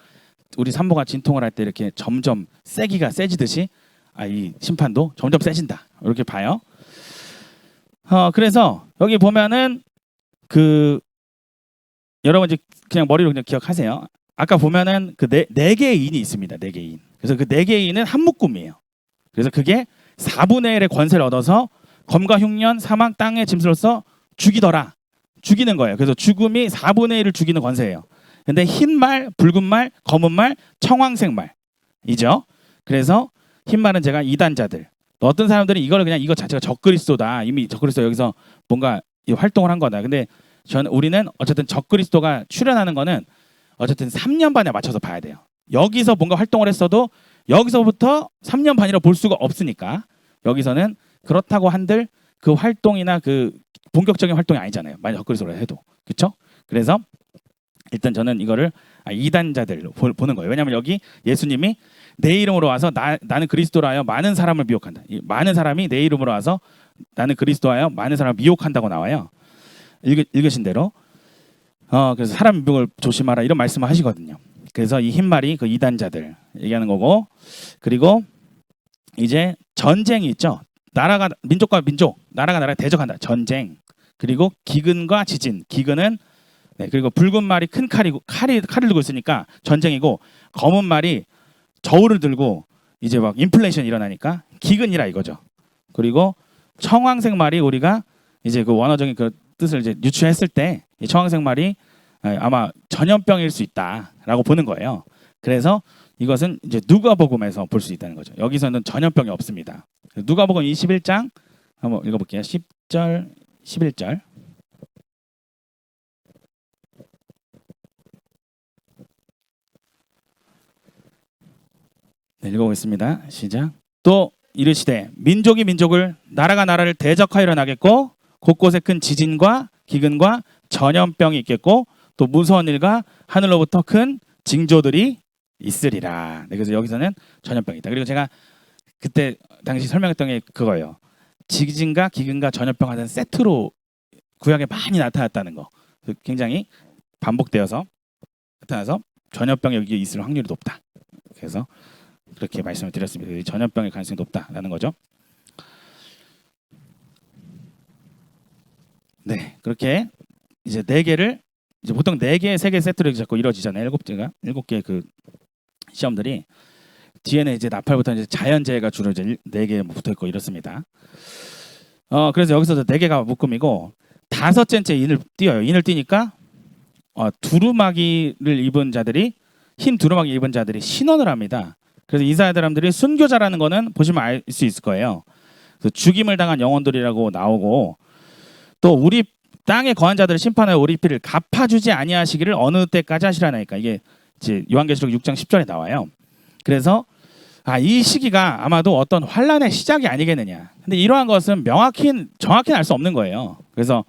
우리 산모가 진통을 할 때 이렇게 점점 세기가 세지듯이 이 심판도 점점 세진다. 이렇게 봐요. 그래서 여기 보면은 여러분 이제 그냥 머리로 그냥 기억하세요. 아까 보면은 네 개의 인이 있습니다. 네 개의 인. 그래서 그 네 개의 인은 한 묶음이에요. 그래서 그게 4분의 1의 권세를 얻어서 검과 흉년, 사망, 땅의 짐승으로서 죽이더라. 죽이는 거예요. 그래서 죽음이 4분의 1을 죽이는 권세예요. 근데 흰 말, 붉은 말, 검은 말, 청황색 말이죠. 그래서 흰 말은 제가 이단자들. 어떤 사람들은 이거 자체가 적그리스도다. 이미 적그리스도 여기서 뭔가 활동을 한 거다. 근데 우리는 어쨌든 적그리스도가 출현하는 거는 어쨌든 3년 반에 맞춰서 봐야 돼요. 여기서 뭔가 활동을 했어도 여기서부터 3년 반이라 볼 수가 없으니까 여기서는 그렇다고 한들 그 활동이나 그 본격적인 활동이 아니잖아요. 만약 적그리스도로 해도. 그렇죠? 그래서 일단 저는 이거를 이단자들로 보는 거예요. 왜냐하면 여기 예수님이 내 이름으로 와서 나는 그리스도라 하여 많은 사람을 미혹한다. 많은 사람이 내 이름으로 와서 나는 그리스도하여 많은 사람을 미혹한다고 나와요. 읽으신 대로. 그래서 사람 미혹을 조심하라 이런 말씀을 하시거든요. 그래서 이 흰말이 그 이단자들 얘기하는 거고, 그리고 이제 전쟁이 있죠. 나라가 민족과 민족, 나라가 나라를 대적한다. 전쟁. 그리고 기근과 지진. 기근은 그리고 붉은 말이 큰 칼을 들고 있으니까 전쟁이고, 검은 말이 저울을 들고 이제 막 인플레이션이 일어나니까 기근이라 이거죠. 그리고 청황색 말이 우리가 이제 그 원어적인 그 뜻을 이제 유추했을 때 이 청황색 말이 아마 전염병일 수 있다라고 보는 거예요. 그래서 이것은 이제 누가복음에서 볼 수 있다는 거죠. 여기서는 전염병이 없습니다. 누가복음 21장 한번 읽어볼게요. 10절, 11절. 읽어보겠습니다. 시작. 또 이르시되 민족이 민족을 나라가 나라를 대적하여 일어나겠고 곳곳에 큰 지진과 기근과 전염병이 있겠고 또 무서운 일과 하늘로부터 큰 징조들이 있으리라. 그래서 여기서는 전염병이다. 그리고 제가 그때 당시 설명했던 게 그거예요. 지진과 기근과 전염병 하는 세트로 구약에 많이 나타났다는 거. 굉장히 반복되어서 나타나서 전염병이 여기에 있을 확률이 높다. 그래서 그렇게 말씀을 드렸습니다. 전염병의 가능성이 높다라는 거죠. 네, 그렇게 이제 네 개를 이제 보통 네 개, 세 개 세트로 자꾸 이루어지잖아요. 일곱 개 그 시험들이 뒤에는 이제 나팔부터 이제 자연재해가 주로 이제 네 개 붙어 있고 이렇습니다. 그래서 여기서 네 개가 묶음이고 다섯째 인을 띄어요. 인을 띄니까 두루마기를 입은 자들이 흰 두루마기 입은 자들이 신원을 합니다. 그래서 이 사람들이 순교자라는 거는 보시면 알 수 있을 거예요. 그래서 죽임을 당한 영혼들이라고 나오고 또 우리 땅에 거한 자들을 심판하여 우리 피를 갚아주지 아니하시기를 어느 때까지 하시라니까 이게 이제 요한계시록 6장 10절에 나와요. 그래서 이 시기가 아마도 어떤 환란의 시작이 아니겠느냐. 근데 이러한 것은 정확히 알 수 없는 거예요. 그래서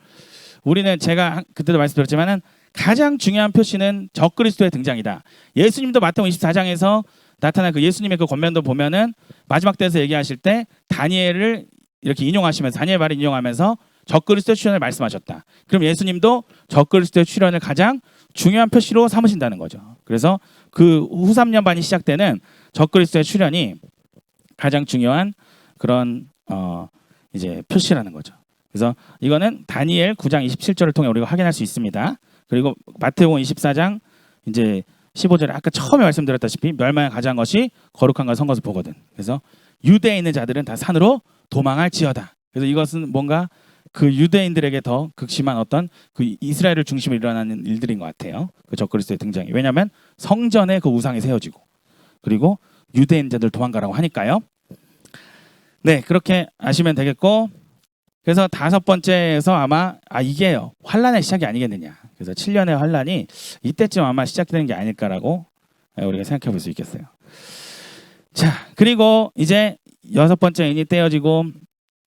우리는 제가 그때도 말씀드렸지만은 가장 중요한 표시는 적그리스도의 등장이다. 예수님도 마태복음 24장에서 나타난 그 예수님의 그 권면도 보면은 마지막 때에서 얘기하실 때 다니엘을 이렇게 인용하시면서 다니엘 말을 인용하면서 적그리스도의 출현을 말씀하셨다. 그럼 예수님도 적그리스도의 출현을 가장 중요한 표시로 삼으신다는 거죠. 그래서 그 후 3년 반이 시작되는 적그리스도의 출현이 가장 중요한 그런 이제 표시라는 거죠. 그래서 이거는 다니엘 9장 27절을 통해 우리가 확인할 수 있습니다. 그리고 마태복음 24장 이제 15절에 아까 처음에 말씀드렸다시피 멸망에 가져간 것이 거룩한 것을 선 것을 보거든. 그래서 유대에 있는 자들은 다 산으로 도망할지어다. 그래서 이것은 뭔가 그 유대인들에게 더 극심한 어떤 그 이스라엘을 중심으로 일어나는 일들인 것 같아요. 그 적그리스도의 등장이. 왜냐하면 성전에 그 우상이 세워지고 그리고 유대인자들 도망가라고 하니까요. 네, 그렇게 아시면 되겠고, 그래서 다섯 번째에서 아마 이게요 환란의 시작이 아니겠느냐. 그래서 7년의 환란이 이때쯤 아마 시작되는 게 아닐까라고 우리가 생각해 볼 수 있겠어요. 자, 그리고 이제 여섯 번째 인이 떼어지고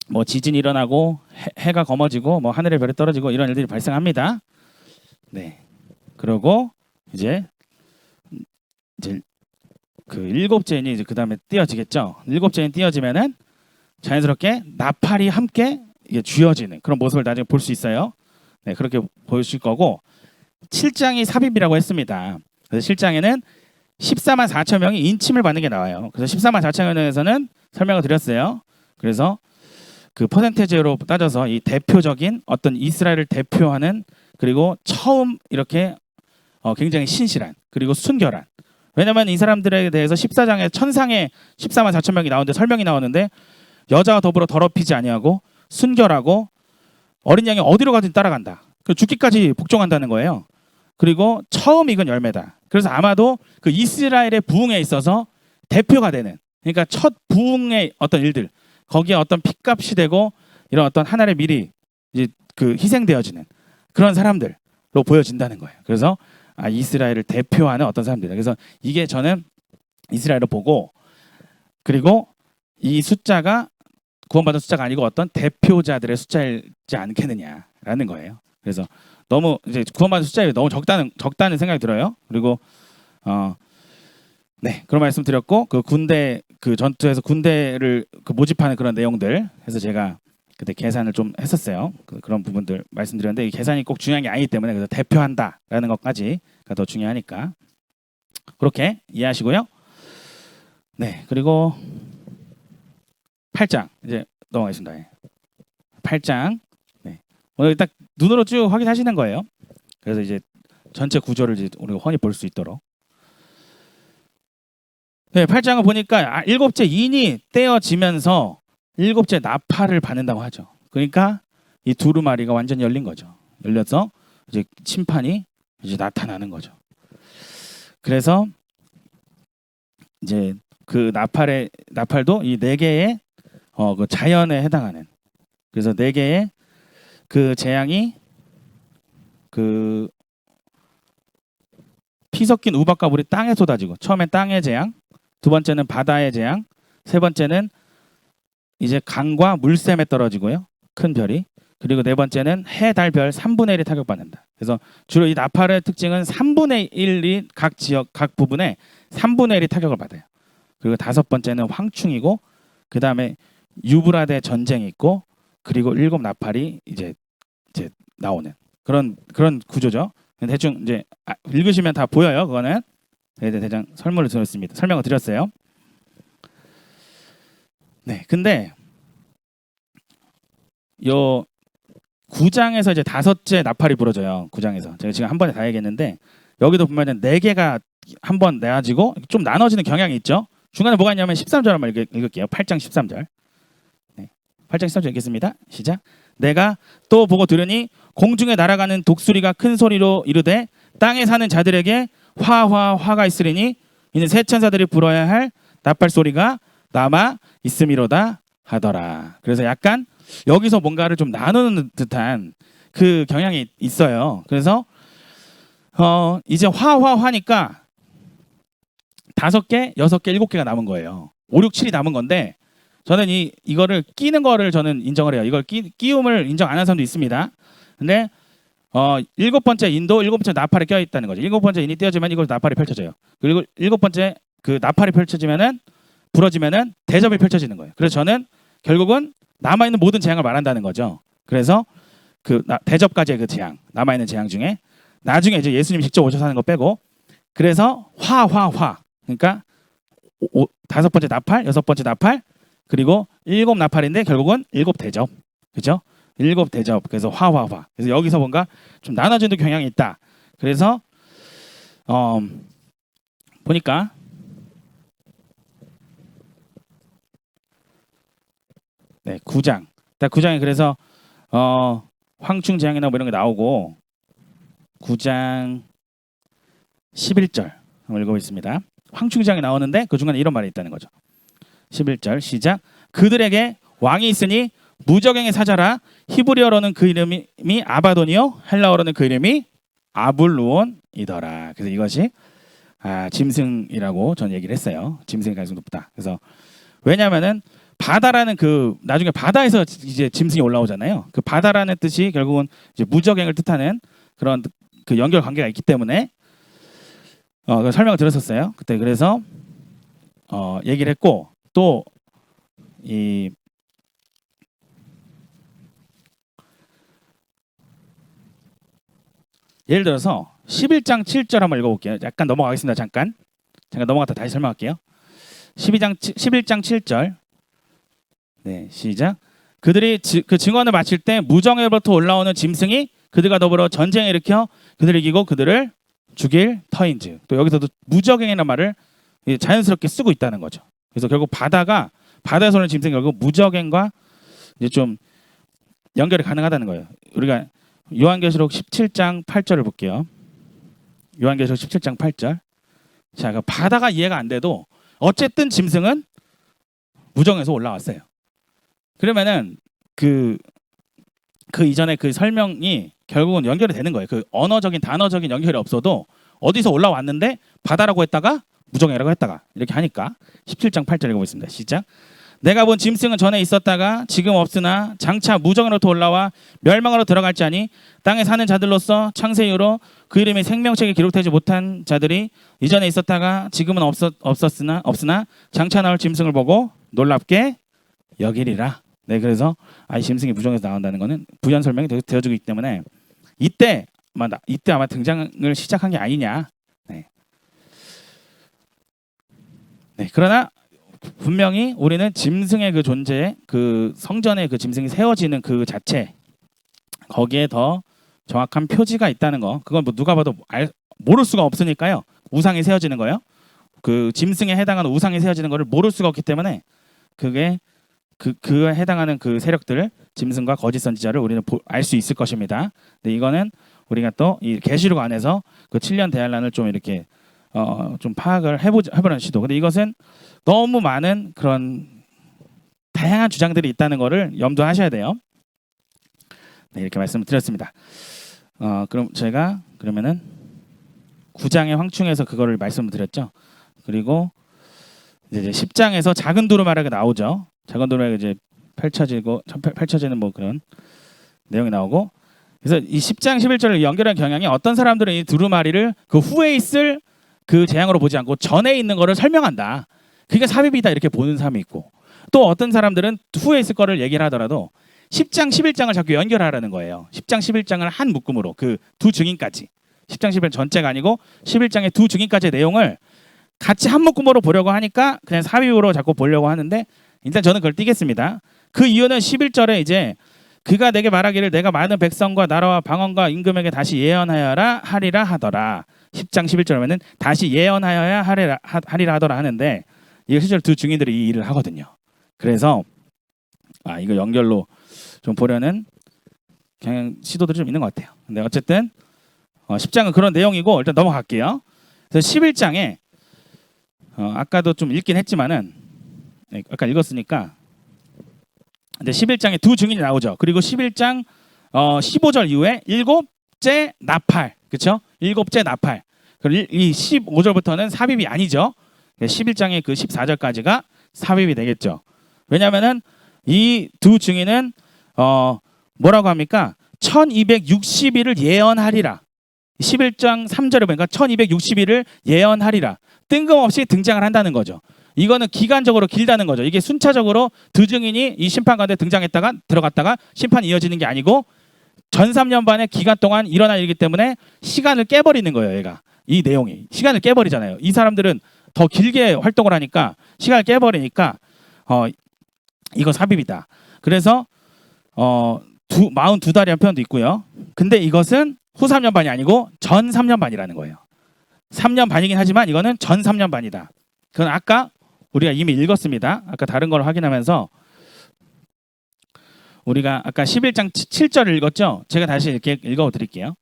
뭐 지진이 일어나고 해가 검어지고 뭐 하늘의 별이 떨어지고 이런 일들이 발생합니다. 네, 그러고 이제 그 일곱째 인이 이제 그 다음에 띄어지겠죠. 일곱째 인 띄어지면은 자연스럽게 나팔이 함께 이게 쥐어지는 그런 모습을 나중에 볼 수 있어요. 네, 그렇게 보여줄 거고 7장이 삽입이라고 했습니다. 그래서 7장에는 14만 4천 명이 인침을 받는 게 나와요. 그래서 14만 4천 명에서는 설명을 드렸어요. 그래서 그 퍼센테이지로 따져서 이 대표적인 어떤 이스라엘을 대표하는 그리고 처음 이렇게 굉장히 신실한 그리고 순결한, 왜냐하면 이 사람들에 대해서 14장에 천상에 14만 4천 명이 나오는데 설명이 나오는데 여자와 더불어 더럽히지 아니하고 순결하고 어린 양이 어디로 가든 따라간다. 그 죽기까지 복종한다는 거예요. 그리고 처음 익은 열매다. 그래서 아마도 그 이스라엘의 부흥에 있어서 대표가 되는, 그러니까 첫 부흥의 어떤 일들, 거기에 어떤 핏값이 되고 이런 어떤 하나의 미리 이제 그 희생되어지는 그런 사람들로 보여진다는 거예요. 그래서 이스라엘을 대표하는 어떤 사람들이다. 그래서 이게 저는 이스라엘을 보고, 그리고 이 숫자가 구원받은 숫자가 아니고 어떤 대표자들의 숫자이지 않겠느냐라는 거예요. 그래서 너무 이제 구원받은 숫자가 너무 적다는 생각이 들어요. 그리고 네, 그런 말씀 드렸고, 그 군대 그 전투에서 군대를 그 모집하는 그런 내용들 해서 제가 그때 계산을 좀 했었어요. 그런 부분들 말씀드렸는데 이 계산이 꼭 중요한 게 아니기 때문에 그래서 대표한다라는 것까지가 더 중요하니까 그렇게 이해하시고요. 네, 그리고 8장 이제 넘어가겠습니다. 8장. 네. 오늘 딱 눈으로 쭉 확인하시는 거예요. 그래서 이제 전체 구조를 이제 우리가 훤히 볼 수 있도록. 네, 8장을 보니까 일곱째 인이 떼어지면서 일곱째 나팔을 받는다고 하죠. 그러니까 이 두루마리가 완전히 열린 거죠. 열려서 이제 심판이 이제 나타나는 거죠. 그래서 이제 그 나팔도 이 네 개의 그 자연에 해당하는, 그래서 네 개의 그 재앙이 그 피 섞인 우박과 물이 땅에 쏟아지고, 처음엔 땅의 재앙, 두 번째는 바다의 재앙, 세 번째는 이제 강과 물샘에 떨어지고요, 큰 별이. 그리고 네 번째는 해, 달, 별 3분의 1이 타격받는다. 그래서 주로 이 나팔의 특징은 3분의 1이 각 지역 각 부분에 3분의 1이 타격을 받아요. 그리고 다섯 번째는 황충이고, 그 다음에 유브라데 전쟁이 있고, 그리고 일곱 나팔이 이제 나오는 그런 구조죠. 대충 이제 읽으시면 다 보여요. 그거는 대장 설명을 드렸어요. 네, 근데 요 9장에서 이제 다섯째 나팔이 부러져요. 9장에서 제가 지금 한 번에 다 얘기했는데 여기도 보면은 네 개가 한 번 내가지고 좀 나눠지는 경향이 있죠. 중간에 뭐가 있냐면 13절 한번 읽을게요. 8장 13절. 네, 8장 13절 읽겠습니다. 시작. 내가 또 보고 들으니 공중에 날아가는 독수리가 큰 소리로 이르되 땅에 사는 자들에게 화가 있으리니 이는 새 천사들이 불어야 할 나팔 소리가 남아 있음이로다 하더라. 그래서 약간 여기서 뭔가를 좀 나누는 듯한 그 경향이 있어요. 그래서 이제 화니까 5개, 6개, 7개가 남은 거예요. 5, 6, 7이 남은 건데 저는 이거를 끼는 거를 저는 인정을 해요. 이걸 끼움을 인정 안 하는 사람도 있습니다. 근데 7번째 인도, 7번째 나팔이 껴 있다는 거죠. 7번째 인이 띄어지면 이걸 나팔이 펼쳐져요. 그리고 7번째 그 나팔이 펼쳐지면은 부러지면은 대접이 펼쳐지는 거예요. 그래서 저는 결국은 남아 있는 모든 재앙을 말한다는 거죠. 그래서 그 대접까지의 그 재앙, 남아 있는 재앙 중에 나중에 이제 예수님이 직접 오셔서 하는 거 빼고 그래서 화. 그러니까 5번째 나팔, 6번째 나팔, 그리고 7 나팔인데 결국은 7 대접. 그죠? 7 대접. 그래서 화. 그래서 여기서 뭔가 좀 나눠지는 경향이 있다. 그래서 보니까 네, 9장. 9장에 그래서 황충 재앙이나 뭐 이런 게 나오고 9장 11절 한번 읽어보겠습니다. 황충 재앙이 나오는데 그 중간에 이런 말이 있다는 거죠. 11절 시작. 그들에게 왕이 있으니 무적행의 사자라. 히브리어로는 그 이름이 아바돈이요 헬라어로는 그 이름이 아불루온이더라. 그래서 이것이 짐승이라고 저는 얘기를 했어요. 짐승의 가능성이 높다. 그래서 왜냐하면은 바다라는 그 나중에 바다에서 이제 짐승이 올라오잖아요. 그 바다라는 뜻이 결국은 이제 무적행을 뜻하는 그런 그 연결 관계가 있기 때문에 그 설명을 들었었어요. 그때 그래서 얘기를 했고 또 이 예를 들어서 11장 7절 한번 읽어볼게요. 약간 넘어가겠습니다. 잠깐 넘어갔다 다시 설명할게요. 11장 7절 네 시작. 그들이 그 증언을 마칠 때 무정에로부터 올라오는 짐승이 그들과 더불어 전쟁을 일으켜 그들을 이기고 그들을 죽일 터인즉. 또 여기서도 무적행이라는 말을 자연스럽게 쓰고 있다는 거죠. 그래서 결국 바다에서 오는 짐승이 결국 무적행과 이제 좀 연결이 가능하다는 거예요. 우리가 요한계시록 17장 8절을 볼게요. 요한계시록 17장 8절. 자, 그 바다가 이해가 안 돼도 어쨌든 짐승은 무정에서 올라왔어요. 그러면은 그 이전에 그 설명이 결국은 연결이 되는 거예요. 그 언어적인 단어적인 연결이 없어도 어디서 올라왔는데 바다라고 했다가 무정이라고 했다가 이렇게 하니까 17장 8절 읽어보겠습니다. 시작. 내가 본 짐승은 전에 있었다가 지금 없으나 장차 무정으로부터 올라와 멸망으로 들어갈지 아니 땅에 사는 자들로서 창세 이후로 그 이름이 생명책에 기록되지 못한 자들이 이전에 있었다가 지금은 없으나 장차 나올 짐승을 보고 놀랍게 여기리라. 네, 그래서 이 짐승이 무정에서 나온다는 것은 부연 설명이 되어주기 때문에 이때 아마 등장을 시작한 게 아니냐. 네, 그러나 분명히 우리는 짐승의 그 존재, 그 성전에 그 짐승이 세워지는 그 자체 거기에 더 정확한 표지가 있다는 거. 그건 뭐 누가 봐도 모를 수가 없으니까요. 우상이 세워지는 거요. 그 짐승에 해당하는 우상이 세워지는 거를 모를 수가 없기 때문에 그게 그에 해당하는 그 세력들, 짐승과 거짓 선지자를 우리는 알 수 있을 것입니다. 근데 이거는 우리가 또 이 계시록 안에서 그 7년 대환란을 좀 이렇게 좀 파악을 해보는 시도. 근데 이것은 너무 많은 그런 다양한 주장들이 있다는 것을 염두하셔야 돼요. 네, 이렇게 말씀을 드렸습니다. 그럼 제가 그러면은 9장의 황충에서 그거를 말씀을 드렸죠. 그리고 이제 10장에서 작은 두루마리가 나오죠. 작은 두루마리가 이제 펼쳐지는 뭐 그런 내용이 나오고, 그래서 이 10장 11절을 연결한 경향이 어떤 사람들은 이 두루마리를 그 후에 있을 그 재앙으로 보지 않고 전에 있는 거를 설명한다. 그게 삽입이다 이렇게 보는 사람이 있고, 또 어떤 사람들은 후에 있을 거를 얘기를 하더라도 10장 11장을 자꾸 연결하라는 거예요. 10장 11장을 한 묶음으로 그 두 증인까지 10장 11장 전체가 아니고 11장의 두 증인까지의 내용을 같이 한 묶음으로 보려고 하니까 그냥 삽입으로 자꾸 보려고 하는데, 일단 저는 그걸 띄겠습니다. 그 이유는 11절에 이제 그가 내게 말하기를 내가 많은 백성과 나라와 방언과 임금에게 다시 예언하여라 하리라 하더라. 10장 11절에는 다시 예언하여야 하리라 하더라 하는데, 이거 실제로 두 증인들이 이 일을 하거든요. 그래서 이거 연결로 좀 보려는 그냥 시도들이 좀 있는 것 같아요. 근데 어쨌든 10장은 그런 내용이고 일단 넘어갈게요. 그래서 11장에 아까도 좀 읽긴 했지만은 아까 읽었으니까, 근데 11장에 두 증인이 나오죠. 그리고 11장 15절 이후에 일곱째 나팔, 그렇죠? 일곱째 나팔. 이 15절부터는 삽입이 아니죠. 11장의 그 14절까지가 삽입이 되겠죠. 왜냐하면은 이 두 증인은 뭐라고 합니까? 1260일을 예언하리라. 11장 3절에 보니까 1260일을 예언하리라. 뜬금없이 등장을 한다는 거죠. 이거는 기간적으로 길다는 거죠. 이게 순차적으로 두 증인이 이 심판 가운데 등장했다가 들어갔다가 심판이 이어지는 게 아니고 전 3년 반의 기간 동안 일어날 일이기 때문에 시간을 깨버리는 거예요. 얘가 이 내용이 시간을 깨버리잖아요. 이 사람들은 더 길게 활동을 하니까 시간을 깨버리니까 이거 삽입이다. 그래서 42달이라는 표현도 있고요. 근데 이것은 후 3년 반이 아니고 전 3년 반이라는 거예요. 3년 반이긴 하지만 이거는 전 3년 반이다. 그건 아까 우리가 이미 읽었습니다. 아까 다른 걸 확인하면서 우리가 아까 11장 7절을 읽었죠. 제가 다시 이렇게 읽어드릴게요.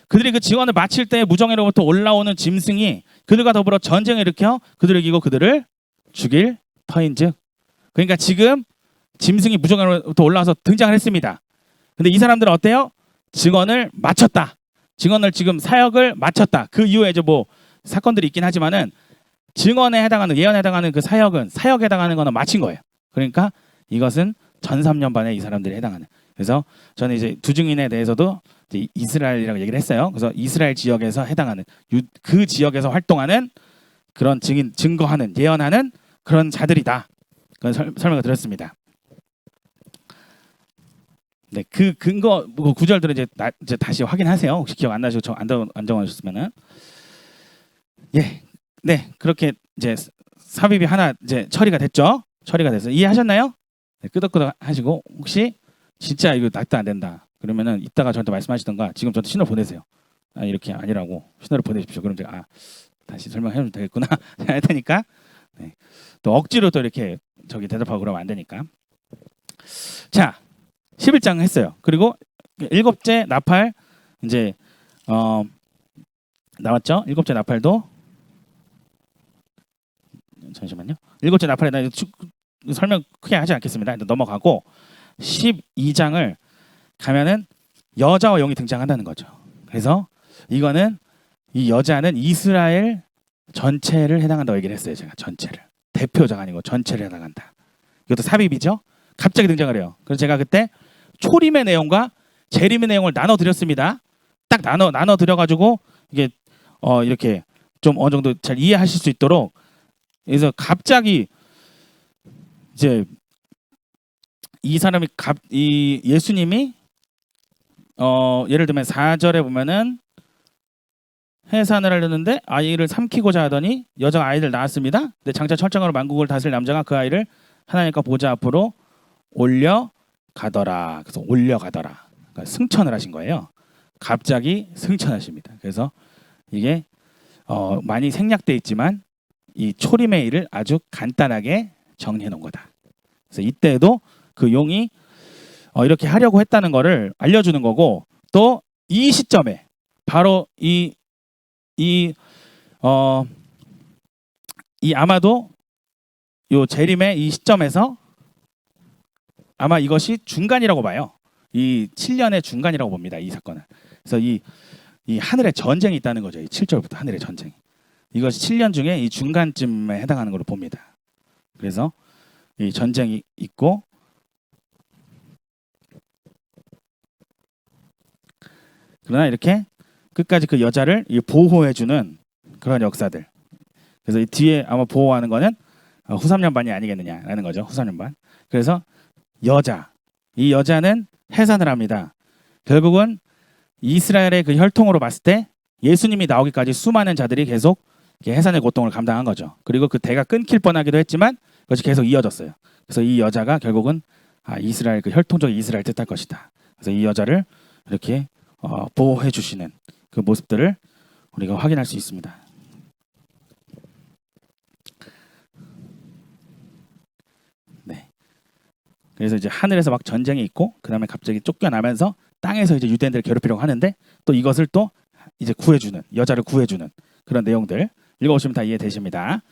그들이 그 지원을 마칠 때 무정에로부터 올라오는 짐승이 그들과 더불어 전쟁을 일으켜 그들을 이기고 그들을 죽일 터인즉. 그러니까 지금 짐승이 무정에로부터 올라와서 등장을 했습니다. 근데 이 사람들은 어때요? 증언을 마쳤다. 증언을 지금 사역을 마쳤다. 그 이후에 이제 뭐 사건들이 있긴 하지만은 증언에 해당하는 예언에 해당하는 그 사역에 해당하는 거는 마친 거예요. 그러니까 이것은 전 3년 반에 이 사람들이 해당하는. 그래서 저는 이제 두 증인에 대해서도 이제 이스라엘이라고 얘기를 했어요. 그래서 이스라엘 지역에서 해당하는 그 지역에서 활동하는 그런 증거하는 예언하는 그런 자들이다. 그런 설명을 드렸습니다. 네, 그 근거 구절들은 이제 다시 확인하세요. 혹시 기억 안 나시고 안 적어주셨으면은 네, 그렇게 이제 삽입이 하나 이제 처리가 됐죠. 처리가 돼서 이해하셨나요? 네, 끄덕끄덕 하시고 혹시 진짜 이거 납도 안 된다. 그러면은 이따가 저한테 말씀하시던가 지금 저한테 신호를 보내세요. 이렇게 아니라고 신호를 보내십시오. 그럼 제가 다시 설명해도 되겠구나 할 테니까. 네. 또 억지로 또 이렇게 대답하고 그러면 안 되니까. 자, 11장 했어요. 그리고 7째 나팔 이제 나왔죠. 7째 나팔도 잠시만요. 7째 나팔에 나 설명 크게 하지 않겠습니다. 일단 넘어가고 12장을 가면은 여자와 영이 등장한다는 거죠. 그래서 이거는 이 여자는 이스라엘 전체를 해당한다고 얘기를 했어요. 제가 전체를. 대표자가 아니고 전체를 해당한다. 이것도 삽입이죠. 갑자기 등장을 해요. 그래서 제가 그때 초림의 내용과 재림의 내용을 나눠 드렸습니다. 딱 나눠 드려 가지고 이게 이렇게 좀 어느 정도 잘 이해하실 수 있도록. 그래서 갑자기 이제 이 예수님이 예를 들면 4절에 보면은 해산을 하려는데 아이를 삼키고자 하더니 여자가 아이를 낳았습니다. 근데 장차 철장으로 만국을 다스릴 남자가 그 아이를 하나님과 보좌 앞으로 올려가더라. 그래서 올려가더라. 그러니까 승천을 하신 거예요. 갑자기 승천하십니다. 그래서 이게 많이 생략돼 있지만 이 초림의 일을 아주 간단하게 정리해 놓은 거다. 그래서 이때도 그 용이 이렇게 하려고 했다는 거를 알려주는 거고 또 이 시점에 바로 이 아마도 요 재림의 이 시점에서 아마 이것이 중간이라고 봐요. 이 7년의 중간이라고 봅니다. 이 사건은. 그래서 이 하늘의 전쟁이 있다는 거죠. 이 7절부터 하늘의 전쟁. 이것이 7년 중에 이 중간쯤에 해당하는 걸로 봅니다. 그래서 이 전쟁이 있고 그러나 이렇게 끝까지 그 여자를 보호해주는 그런 역사들. 그래서 이 뒤에 아마 보호하는 거는 후 3년 반이 아니겠느냐라는 거죠. 후 3년 반. 그래서 이 여자는 해산을 합니다. 결국은 이스라엘의 그 혈통으로 봤을 때 예수님이 나오기까지 수많은 자들이 계속 해산의 고통을 감당한 거죠. 그리고 그 대가 끊길 뻔하기도 했지만 그것이 계속 이어졌어요. 그래서 이 여자가 결국은 이스라엘 그 혈통적 이스라엘 뜻할 것이다. 그래서 이 여자를 이렇게 보호해 주시는 그 모습들을 우리가 확인할 수 있습니다. 네. 그래서 이제 하늘에서 막 전쟁이 있고 그 다음에 갑자기 쫓겨나면서 땅에서 이제 유대인들을 괴롭히려고 하는데 또 이것을 또 이제 구해주는 여자를 구해주는 그런 내용들 읽어보시면 다 이해되십니다.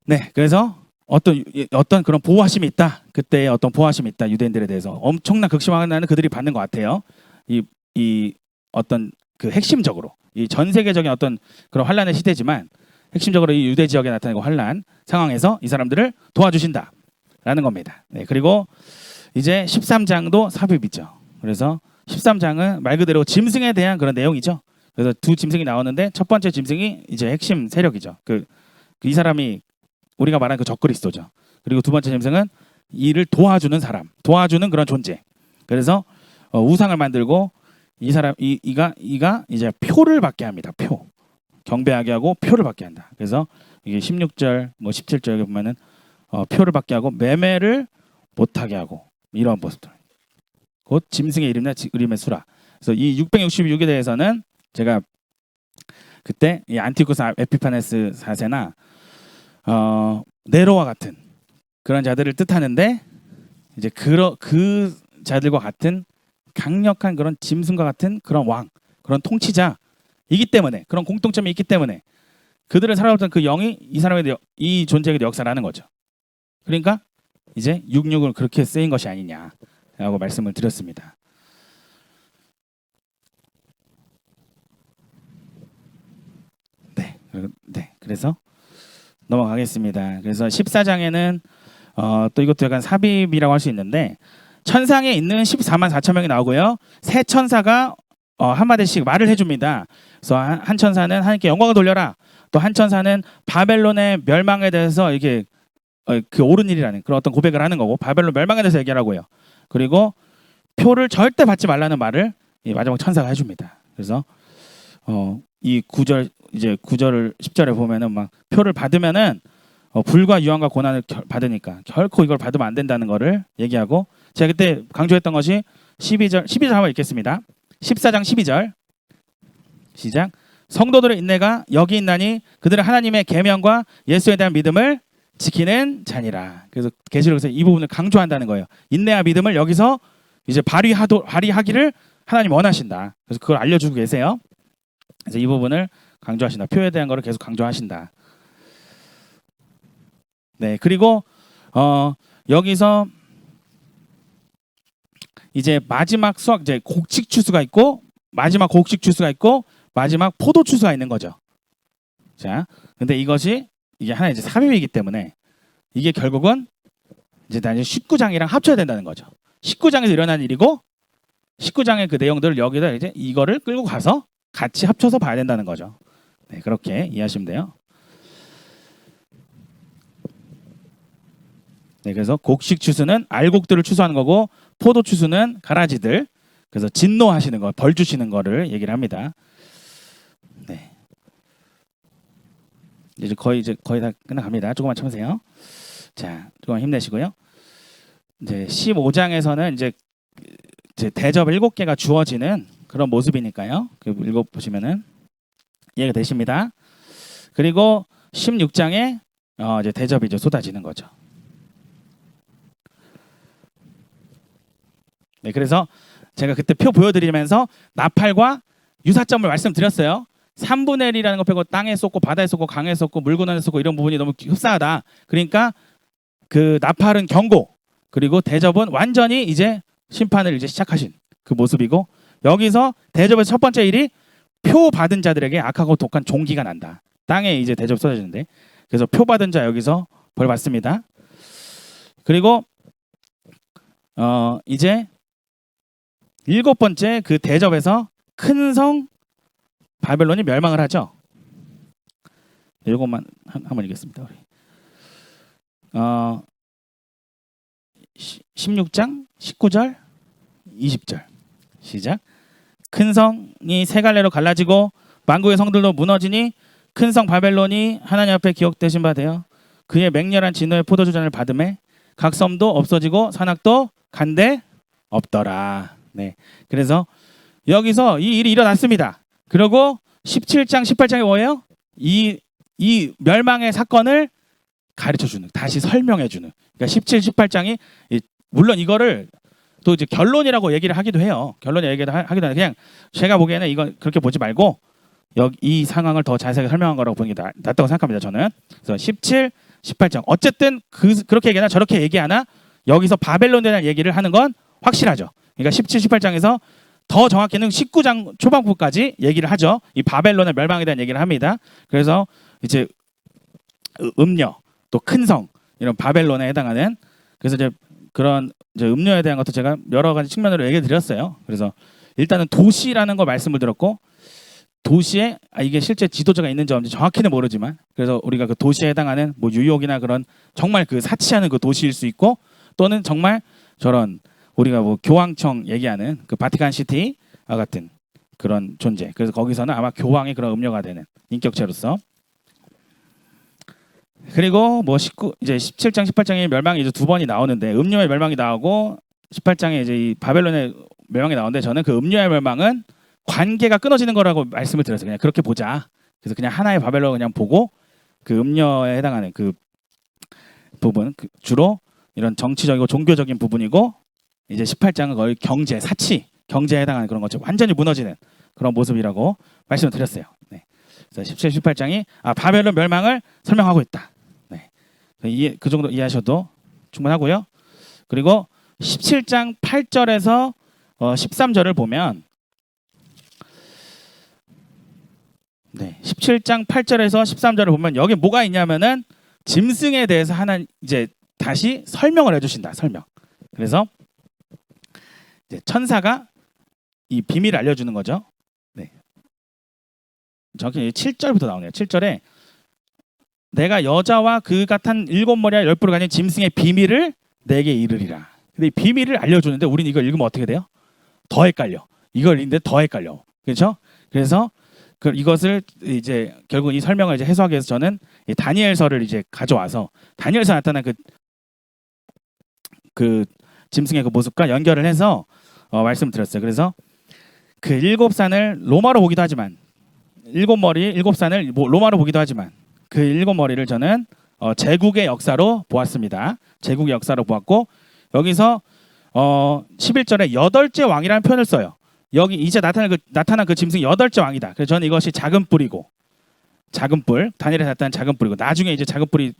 네, 그래서 어떤 그런 보호하심이 있다. 그때의 어떤 보호하심이 있다. 유대인들에 대해서 엄청난 극심한 그들이 받는 것 같아요. 이 어떤 그 핵심적으로 이 전 세계적인 어떤 그런 환란의 시대지만 핵심적으로 이 유대 지역에 나타나는 환란 상황에서 이 사람들을 도와주신다라는 겁니다. 네, 그리고 이제 13장도 삽입이죠. 그래서 13장은 말 그대로 짐승에 대한 그런 내용이죠. 그래서 두 짐승이 나오는데 첫 번째 짐승이 이제 핵심 세력이죠. 이 사람이 우리가 말하는 그 적그리스도죠. 그리고 두 번째 짐승은 이를 도와주는 사람, 도와주는 그런 존재. 그래서 우상을 만들고 이 사람 이가 이제 표를 받게 합니다. 표. 경배하게 하고 표를 받게 한다. 그래서 이게 16절 뭐 17절에 보면은 표를 받게 하고 매매를 못하게 하고 이런 모습들. 곧 짐승의 이름이나 의림의 수라. 그래서 이 666에 대해서는 제가 그때 이 안티쿠스 에피파네스 4세나 네로와 같은 그런 자들을 뜻하는데 이제 그 자들과 같은 강력한 그런 짐승과 같은 그런 왕, 그런 통치자이기 때문에 그런 공통점이 있기 때문에 그들을 살아왔던 그 영이 이 사람의 이 존재에게 역사를 하는 거죠. 그러니까 이제 66을 그렇게 쓰인 것이 아니냐라고 말씀을 드렸습니다. 네, 그래서 넘어가겠습니다. 그래서 14장에는 또 이것도 약간 삽입이라고 할 수 있는데 천상에 있는 14만 4천 명이 나오고요. 세 천사가 한마디씩 말을 해줍니다. 그래서 한 천사는 하나님께 영광을 돌려라. 또 한 천사는 바벨론의 멸망에 대해서 이게 그 옳은 일이라는 그런 어떤 고백을 하는 거고 바벨론 멸망에 대해서 얘기하라고요. 그리고 표를 절대 받지 말라는 말을 이 마지막 천사가 해줍니다. 그래서 이 9절 이제 9절을 10절에 보면은 막 표를 받으면은 불과 유황과 고난을 받으니까 결코 이걸 받으면 안 된다는 거를 얘기하고 제가 그때 강조했던 것이 12절 한번 읽겠습니다. 14장 12절 시작. 성도들의 인내가 여기 있나니 그들은 하나님의 계명과 예수에 대한 믿음을 지키는 자니라. 그래서 계시록에서 이 부분을 강조한다는 거예요. 인내와 믿음을 여기서 이제 발휘하기를 하나님 원하신다. 그래서 그걸 알려주고 계세요. 그래서 이 부분을 강조하신다. 표에 대한 거를 계속 강조하신다. 네, 그리고 여기서 이제 마지막 수확 이제 곡식 추수가 있고 마지막 곡식 추수가 있고 마지막 포도 추수가 있는 거죠. 자, 근데 이게 하나의 이제 삽입이기 때문에 이게 결국은 이제 19장이랑 합쳐야 된다는 거죠. 19장에서 일어난 일이고 19장의 그 내용들을 여기다 이제 이거를 끌고 가서 같이 합쳐서 봐야 된다는 거죠. 네, 그렇게 이해하시면 돼요. 네, 그래서 곡식 추수는 알곡들을 추수하는 거고 포도 추수는 가라지들. 그래서 진노하시는 거, 벌 주시는 거를 얘기를 합니다. 네. 이제 거의 다 끝나갑니다. 조금만 참으세요. 자, 조금만 힘내시고요. 이제 15장에서는 이제 대접 7개가 주어지는 그런 모습이니까요. 그 읽어보시면은 이해가 되십니다. 그리고 16장에 이제 대접이 이제 쏟아지는 거죠. 네, 그래서 제가 그때 표 보여드리면서 나팔과 유사점을 말씀드렸어요. 3분의 1이라는 거 빼고 땅에 쏟고 바다에 쏟고 강에 쏟고 물건에 쏟고 이런 부분이 너무 흡사하다. 그러니까 그 나팔은 경고, 그리고 대접은 완전히 이제 심판을 이제 시작하신 그 모습이고 여기서 대접의 첫 번째 일이 표 받은 자들에게 악하고 독한 종기가 난다. 땅에 이제 대접 쏟아지는데 그래서 표 받은 자 여기서 벌 받습니다. 그리고 이제 7번째 그 대접에서 큰 성 바벨론이 멸망을 하죠. 이것만 한번 읽겠습니다. 우리. 16장 19절 20절 시작. 큰 성이 세 갈래로 갈라지고 만국의 성들도 무너지니 큰 성 바벨론이 하나님 앞에 기억되신 바 되어 그의 맹렬한 진노의 포도주 잔을 받음에 각 섬도 없어지고 산악도 간데 없더라. 네, 그래서 여기서 이 일이 일어났습니다. 그리고 17장 18장에 뭐예요? 이 멸망의 사건을 가르쳐주는, 다시 설명해주는. 그러니까 17, 18장이 물론 이거를 또 이제 결론이라고 얘기를 하기도 해요. 결론이라고 얘기도 하기도 하는데 그냥 제가 보기에는 이거 그렇게 보지 말고 이 상황을 더 자세하게 설명한 거라고 보는 게 낫다고 생각합니다. 저는. 그래서 17, 18장 어쨌든 그렇게 얘기하나 저렇게 얘기하나 여기서 바벨론에 대한 얘기를 하는 건 확실하죠. 그러니까 17, 18장에서 더 정확히는 19장 초반부까지 얘기를 하죠. 이 바벨론의 멸망에 대한 얘기를 합니다. 그래서 이제 음녀, 또 큰 성 이런 바벨론에 해당하는 그래서 이제 그런 이제 음료에 대한 것도 제가 여러 가지 측면으로 얘기해 드렸어요. 그래서 일단은 도시라는 걸 말씀을 드렸고 도시에 이게 실제 지도자가 있는지 없는지 정확히는 모르지만 그래서 우리가 그 도시에 해당하는 뭐 뉴욕이나 그런 정말 그 사치하는 그 도시일 수 있고 또는 정말 저런 우리가 뭐 교황청 얘기하는 그 바티칸 시티와 같은 그런 존재. 그래서 거기서는 아마 교황의 그런 음료가 되는 인격체로서 그리고 뭐 이제 17장 18장에 멸망이 이제 두 번이 나오는데 음료의 멸망이 나오고 18장에 이제 이 바벨론의 멸망이 나오는데 저는 그 음료의 멸망은 관계가 끊어지는 거라고 말씀을 드렸어요. 그냥 그렇게 보자. 그래서 그냥 하나의 바벨론을 그냥 보고 그 음료에 해당하는 그 부분 주로 이런 정치적이고 종교적인 부분이고 이제 18장은 거의 경제, 사치, 경제에 해당하는 그런 것처럼 완전히 무너지는 그런 모습이라고 말씀을 드렸어요. 네. 그래서 17, 18장이 바벨론 멸망을 설명하고 있다. 네. 그 정도 이해하셔도 충분하고요. 그리고 17장 8절에서 13절을 보면 네, 17장 8절에서 13절을 보면 여기 뭐가 있냐면은 짐승에 대해서 하나 이제 다시 설명을 해주신다. 설명. 그래서 이제 천사가 이 비밀을 알려주는 거죠. 네. 정확히 7절부터 나오네요. 7절에 내가 여자와 그 같은 7머리와 10뿔을 가진 짐승의 비밀을 내게 이르리라. 근데 이 비밀을 알려주는데 우리는 이걸 읽으면 어떻게 돼요? 더 헷갈려. 이걸 읽는데 더 헷갈려. 그렇죠? 그래서 이것을 이제 결국 이 설명을 이제 해석하기 위해서 저는 이 다니엘서를 이제 가져와서 다니엘서 나타난 그 짐승의 그 모습과 연결을 해서 말씀드렸어요. 그래서 그 7산을 로마로 보기도 하지만 7머리 7산을 로마로 보기도 하지만 그 7머리를 저는 제국의 역사로 보았습니다. 제국의 역사로 보았고 여기서 11절에 8째 왕이라는 표현을 써요. 여기 이제 나타난 그 짐승이 8째 왕이다. 그래서 저는 이것이 작은 뿔이고 작은 뿔 다니엘에 나타난 작은 뿔이고 나중에 이제 작은 뿔이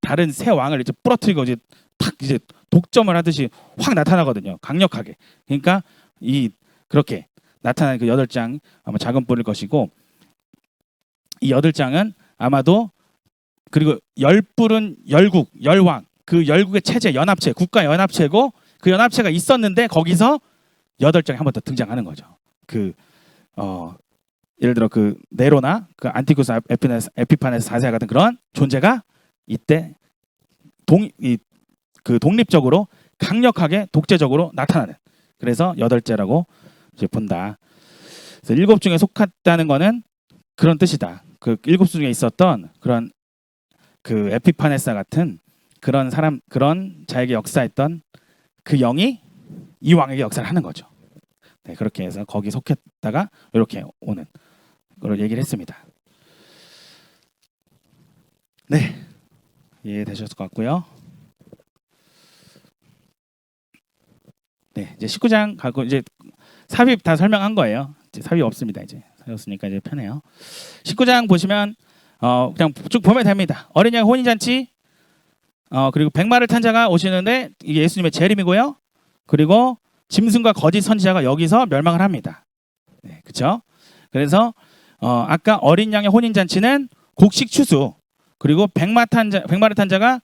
다른 새 왕을 이제 부러뜨리고 이제 탁 이제 독점을 하듯이 확 나타나거든요. 강력하게. 그러니까 그렇게 나타난 그 8장 아마 작은 뿔일 것이고 이 8장은 아마도 그리고 10뿔은 열국, 열왕 그 열국의 체제 연합체 국가 연합체고 그 연합체가 있었는데 거기서 8장에 한 번 더 등장하는 거죠. 예를 들어 그 네로나 그 안티쿠스 에피파네스 4세 같은 그런 존재가 이때 독립적으로 강력하게 독재적으로 나타나는 그래서 8제라고 이제 본다. 그래서 7 중에 속했다는 거는 그런 뜻이다. 그 7 중에 있었던 그런 그 에피파네스 같은 그런 사람 그런 자에게 역사했던 그 영이 이 왕에게 역사를 하는 거죠. 네, 그렇게 해서 거기 속했다가 이렇게 오는 걸 얘기를 했습니다. 네, 이해되셨을 것 같고요. 네, 이제 19장 가고 이제 삽입 다 설명한 거예요. 이제 삽입 없습니다. 이제 삽입 이제 편해요. 19장 보시면 그냥 쭉 보면 됩니다. 어린 양 혼인 잔치 그리고 백마를 탄 자가 오시는데 이게 예수님의 재림이고요. 그리고 짐승과 거짓 선지자가 여기서 멸망을 합니다. 네, 그렇죠? 그래서 아까 어린 양의 혼인 잔치는 곡식 추수 그리고 백마를 탄 자가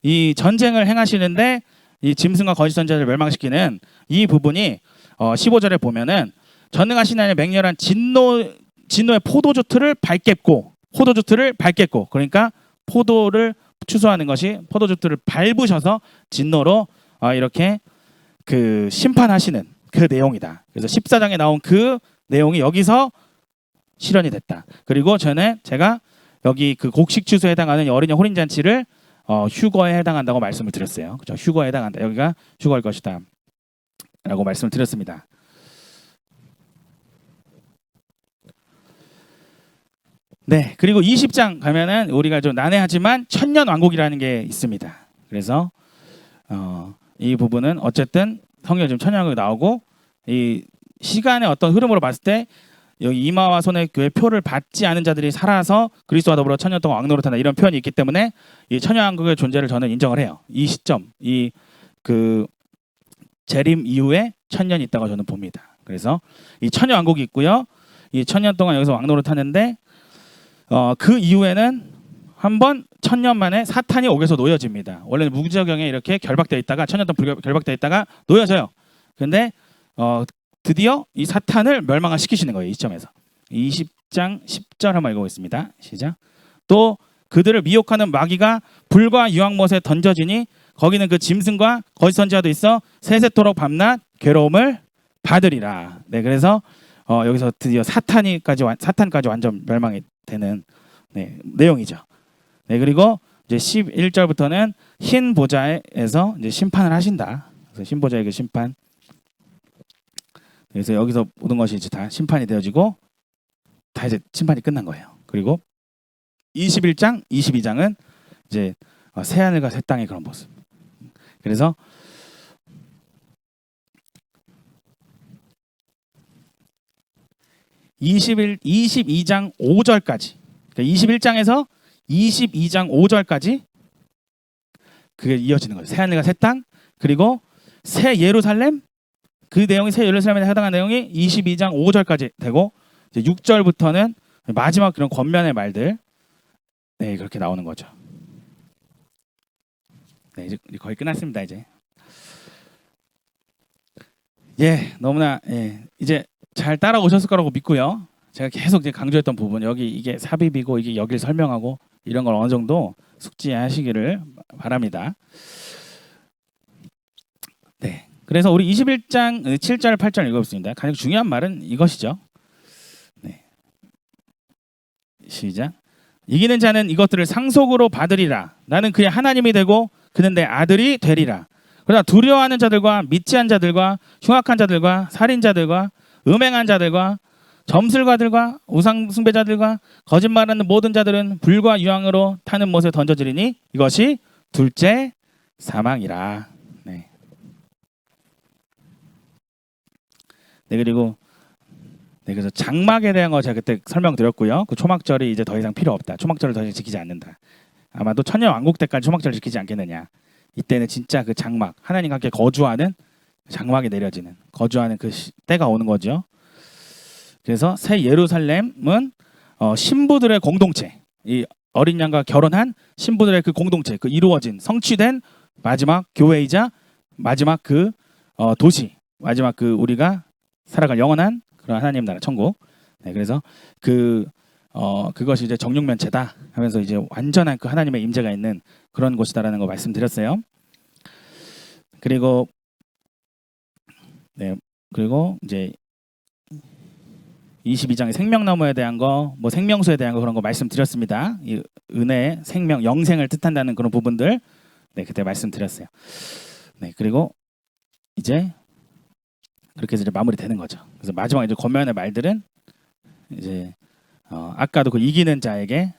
이 전쟁을 행하시는데 이 짐승과 거짓 선지자를 멸망시키는 이 부분이 15절에 보면은 전능하신 하나님의 맹렬한 진노의 포도주 틀을 밟겠고 그러니까 포도를 추수하는 것이 포도주 틀을 밟으셔서 진노로 이렇게 그 심판하시는 그 내용이다. 그래서 14장에 나온 그 내용이 여기서 실현이 됐다. 그리고 제가 여기 그 곡식 추수에 해당하는 어린 양 혼인 잔치를 휴거에 해당한다고 말씀을 드렸어요. 그렇죠? 휴거에 해당한다. 여기가 휴거일 것이다. 라고 말씀을 드렸습니다. 네, 그리고 20장 가면은 우리가 좀 난해하지만 천년 왕국이라는 게 있습니다. 그래서 이 부분은 어쨌든 성경에 좀 천년 왕국이 나오고 이 시간의 어떤 흐름으로 봤을 때 여기 이마와 손의 교회 표를 받지 않은 자들이 살아서 그리스도와 더불어 천년 동안 왕노릇한다 이런 표현이 있기 때문에 이 천년 왕국의 존재를 저는 인정을 해요. 이 시점, 그 재림 이후에 천년이 있다고 저는 봅니다. 그래서 이 천년 왕국이 있고요. 이 천년 동안 여기서 왕노릇하는데 그 이후에는 한번 1000년 만에 사탄이 옥에서 놓여집니다. 원래는 무지경에 이렇게 결박되어 있다가 1000년 동안 결박되어 있다가 놓여져요. 근데 드디어 이 사탄을 멸망을 시키시는 거예요. 이 시점에서 20장 10절 한번 읽어보겠습니다. 시작. 또 그들을 미혹하는 마귀가 불과 유황못에 던져지니 거기는 그 짐승과 거짓 선지자도 있어 세세토록 밤낮 괴로움을 받으리라. 네, 그래서 여기서 드디어 사탄까지 완전 멸망이 되는 내용이죠. 네, 그리고 이제 11절부터는 흰 보좌에서 이제 심판을 하신다. 그래서 흰 보좌의 그 심판. 그래서 여기서 모든 것이 이제 다 심판이 되어지고 다 이제 심판이 끝난 거예요. 그리고 21장, 22장은 이제 새 하늘과 새 땅의 그런 모습. 그래서 22장 5절까지, 그러니까 21장에서 22장 5절까지 그게 이어지는 거예요. 새 하늘과 새 땅, 그리고 새 예루살렘, 그 내용이 새 예루살렘에 해당하는 내용이 22장 5절까지 되고 이제 6절부터는 마지막 그런 권면의 말들, 네, 그렇게 나오는 거죠. 네, 이제 거의 끝났습니다. 이제 너무나 이제 잘 따라오셨을 거라고 믿고요. 제가 계속 이제 강조했던 부분, 여기 이게 삽입이고 이게 여기를 설명하고 이런 걸 어느 정도 숙지하시기를 바랍니다. 네, 그래서 우리 21장 7절 8절 읽어보겠습니다. 가장 중요한 말은 이것이죠. 네, 시작. 이기는 자는 이것들을 상속으로 받으리라. 나는 그의 하나님이 되고 그는 내 아들이 되리라. 그러나 두려워하는 자들과 미치한 자들과 흉악한 자들과 살인자들과 음행한 자들과 점술가들과 우상 숭배자들과 거짓말하는 모든 자들은 불과 유황으로 타는 못에 던져지리니 이것이 둘째 사망이라. 네. 그리고 그래서 장막에 대한 거 제가 그때 설명드렸고요. 그 초막절이 이제 더 이상 필요 없다. 초막절을 더 이상 지키지 않는다. 아마도 천년 왕국 때까지 초막절을 지키지 않겠느냐. 이때는 진짜 그 장막, 하나님과 함께 거주하는 장막이 내려지는, 거주하는 그 때가 오는 거죠. 그래서 새 예루살렘은 신부들의 공동체, 이 어린 양과 결혼한 신부들의 그 공동체, 그 이루어진 성취된 마지막 교회이자 마지막 그 도시, 마지막 그 우리가 살아갈 영원한 그런 하나님 나라 천국. 네, 그래서 그것이 이제 정육면체다 하면서 이제 완전한 그 하나님의 임재가 있는 그런 곳이다라는 거 말씀드렸어요. 그리고 이제 22장의 생명나무에 대한 거, 뭐 생명수에 대한 거 그런 거 말씀드렸습니다. 이 은혜, 생명, 영생을 뜻한다는 그런 부분들, 그때 말씀드렸어요. 네, 그리고 이제 그렇게 해서 이제 마무리되는 거죠. 그래서 마지막 이제 권면의 말들은 이제 아까도 그 이기는 자에게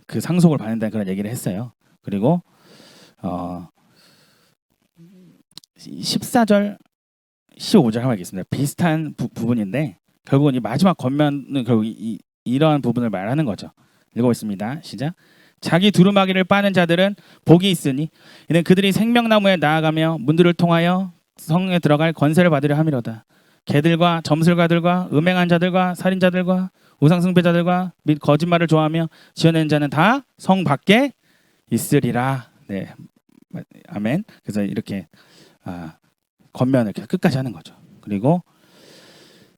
그 상속을 받는다는 그런 얘기를 했어요. 그리고 14절, 15절 한번 읽겠습니다. 비슷한 부분인데 결국은 이 마지막 권면은 결국 이러한 부분을 말하는 거죠. 읽어보겠습니다. 시작. 자기 두루마기를 빠는 자들은 복이 있으니 이는 그들이 생명나무에 나아가며 문들을 통하여 성에 들어갈 권세를 받으려 함이로다. 개들과 점술가들과 음행한 자들과 살인자들과 우상숭배자들과 및 거짓말을 좋아하며 지어낸 자는 다 성 밖에 있으리라. 네, 아멘. 그래서 이렇게 권면을 끝까지 하는 거죠. 그리고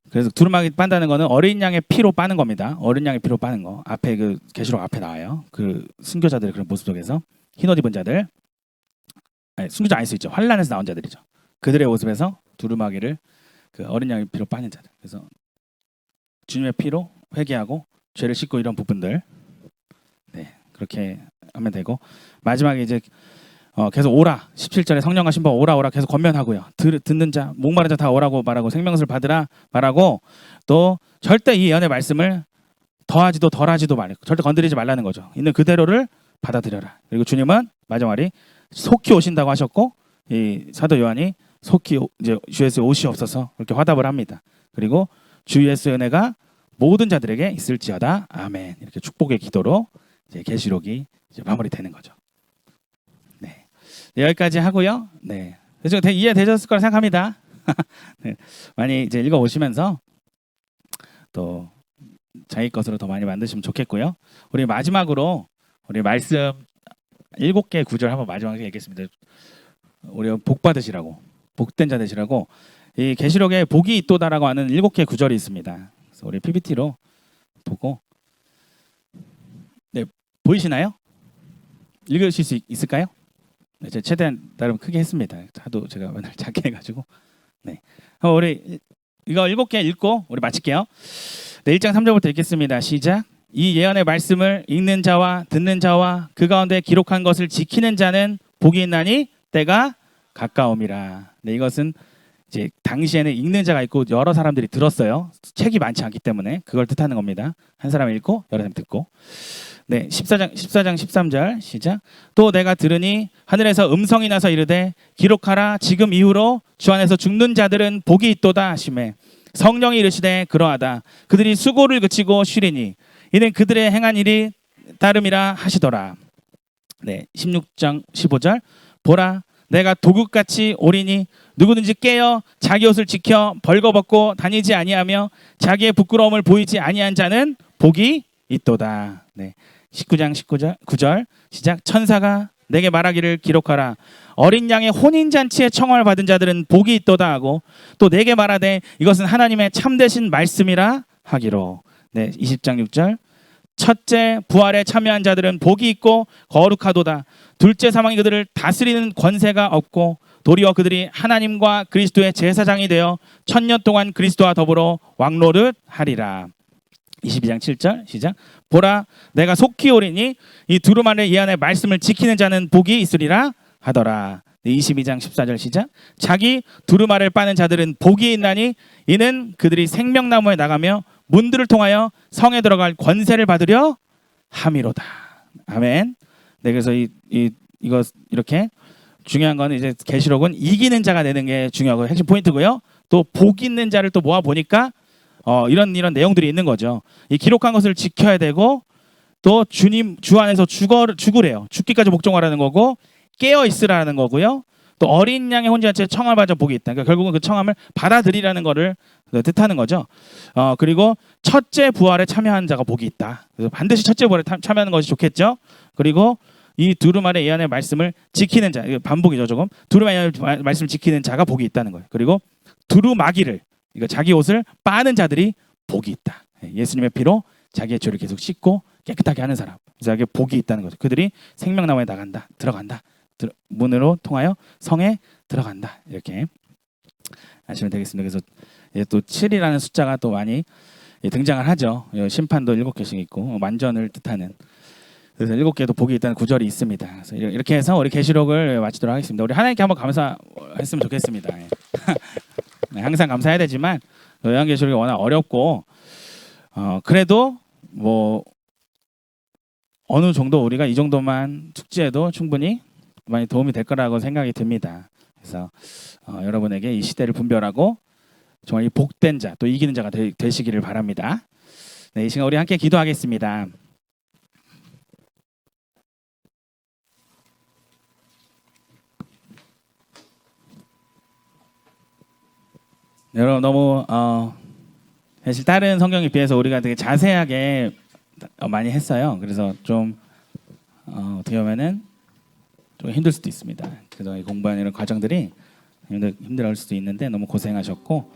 그래서 두루마기 빤다는 거는 어린 양의 피로 빠는 겁니다. 어린 양의 피로 빠는 거. 앞에 그 계시록 앞에 나와요. 그 순교자들의 그런 모습 속에서 흰 옷 입은 자들, 아니, 순교자 아닐 수 있죠. 환란에서 나온 자들이죠. 그들의 모습에서 두루마기를 그 어린 양의 피로 빠는 자들. 그래서 주님의 피로 회개하고 죄를 씻고 이런 부분들, 그렇게 하면 되고 마지막에 이제 계속 오라. 17절에 성령과 신부가 오라 계속 권면하고요. 듣는 자, 목마른 자 다 오라고 말하고 생명수를 받으라 말하고 또 절대 이 예언의 말씀을 더하지도 덜하지도 말고 절대 건드리지 말라는 거죠. 있는 그대로를 받아들여라. 그리고 주님은 마지막 말이 속히 오신다고 하셨고 이 사도 요한이 속히 이제 주 예수의 오시옵소서 이렇게 화답을 합니다. 그리고 주 예수의 은혜가 모든 자들에게 있을지어다. 아멘. 이렇게 축복의 기도로 이제 계시록이 이제 마무리되는 거죠. 여기까지 하고요. 네, 그래서 이해되셨을 거라 생각합니다. 네, 많이 이제 읽어보시면서 또 자기 것으로 더 많이 만드시면 좋겠고요. 우리 마지막으로 우리 말씀 7개 구절 한번 마지막에 얘기했습니다. 우리 복 받으시라고, 복된 자 되시라고. 이 계시록에 복이 있도다라고 하는 7개 구절이 있습니다. 그래서 우리 PPT로 보고, 네, 보이시나요? 읽으실 수 있을까요? 네, 제가 최대한 나름 크게 했습니다. 하도 제가 맨날 작게 해가지고. 네, 우리 이거 7개 읽고 우리 마칠게요. 네, 1장 3절부터 읽겠습니다. 시작. 이 예언의 말씀을 읽는 자와 듣는 자와 그 가운데 기록한 것을 지키는 자는 복이 있나니 때가 가까움이라. 네, 이것은 이제 당시에는 읽는 자가 있고 여러 사람들이 들었어요. 책이 많지 않기 때문에 그걸 뜻하는 겁니다. 한 사람이 읽고 여러 사람이 듣고. 네, 14장 13절 시작. 또 내가 들으니 하늘에서 음성이 나서 이르되 기록하라. 지금 이후로 주 안에서 죽는 자들은 복이 있도다 하시매 성령이 이르시되 그러하다. 그들이 수고를 그치고 쉬리니 이는 그들의 행한 일이 따름이라 하시더라. 네, 16장 15절. 보라, 내가 도둑같이 오리니 누구든지 깨어 자기 옷을 지켜 벌거벗고 다니지 아니하며 자기의 부끄러움을 보이지 아니한 자는 복이 있도다. 네, 19장 9절 시작. 천사가 내게 말하기를 기록하라. 어린 양의 혼인잔치에 청함을 받은 자들은 복이 있도다 하고 또 내게 말하되 이것은 하나님의 참되신 말씀이라 하기로. 네, 20장 6절. 첫째 부활에 참여한 자들은 복이 있고 거룩하도다. 둘째 사망이 그들을 다스리는 권세가 없고 도리어 그들이 하나님과 그리스도의 제사장이 되어 1000년 동안 그리스도와 더불어 왕노릇 하리라. 22장 7절 시작. 보라, 내가 속히 오리니 이 두루마리 예언의 말씀을 지키는 자는 복이 있으리라 하더라. 22장 14절 시작. 자기 두루마리를 빠는 자들은 복이 있나니 이는 그들이 생명나무에 나가며 문들을 통하여 성에 들어갈 권세를 받으려 함이로다. 아멘. 네, 그래서 이거 이렇게 중요한 건 이제 계시록은 이기는 자가 되는 게 중요하고 핵심 포인트고요. 또 복 있는 자를 또 모아 보니까 이런 내용들이 있는 거죠. 이 기록한 것을 지켜야 되고 또 주님 주 안에서 죽으래요. 죽기까지 복종하라는 거고 깨어 있으라는 거고요. 또 어린 양의 혼인잔치에 청함을 받아 복이 있다. 그러니까 결국은 그 청함을 받아들이라는 거를 뜻하는 거죠. 그리고 첫째 부활에 참여한 자가 복이 있다. 그래서 반드시 첫째 부활에 참여하는 것이 좋겠죠. 그리고 이 두루마리 예언의 말씀을 지키는 자, 이거 반복이죠 조금. 두루마리 예언의 말씀을 지키는 자가 복이 있다는 거예요. 그리고 두루마기를, 그러니까 자기 옷을 빠는 자들이 복이 있다. 예수님의 피로 자기의 죄를 계속 씻고 깨끗하게 하는 사람, 그래서 복이 있다는 거죠. 그들이 생명나무에 들어간다. 문으로 통하여 성에 들어간다. 이렇게 아시면 되겠습니다. 그래서 또 7이라는 숫자가 또 많이 등장을 하죠. 심판도 7개씩 있고 만전을 뜻하는. 그래서 7개도 복이 있다는 구절이 있습니다. 그래서 이렇게 해서 우리 계시록을 마치도록 하겠습니다. 우리 하나님께 한번 감사했으면 좋겠습니다. 네, 항상 감사해야 되지만 요한계시록이 워낙 어렵고 그래도 뭐 어느 정도 우리가 이 정도만 숙지해도 충분히 많이 도움이 될 거라고 생각이 듭니다. 그래서 여러분에게 이 시대를 분별하고 정말 이 복된 자, 또 이기는 자가 되시기를 바랍니다. 네, 이 시간 우리 함께 기도하겠습니다. 여러분 너무 사실 다른 성경에 비해서 우리가 되게 자세하게 많이 했어요. 그래서 좀 어떻게 보면은 좀 힘들 수도 있습니다. 그래서 공부하는 이런 과정들이 힘들어할 수도 있는데 너무 고생하셨고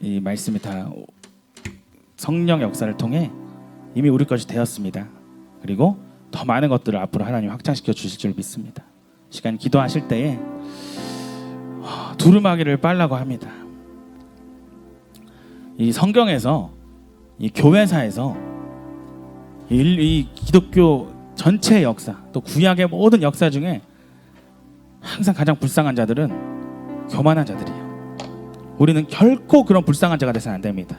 이 말씀이 다 성령 역사를 통해 이미 우리 것이 되었습니다. 그리고 더 많은 것들을 앞으로 하나님 확장시켜 주실 줄 믿습니다. 시간 기도하실 때에 두루마기를 빨라고 합니다. 이 성경에서 이 교회사에서 이 기독교 전체의 역사, 또 구약의 모든 역사 중에 항상 가장 불쌍한 자들은 교만한 자들이에요. 우리는 결코 그런 불쌍한 자가 돼서는 안 됩니다.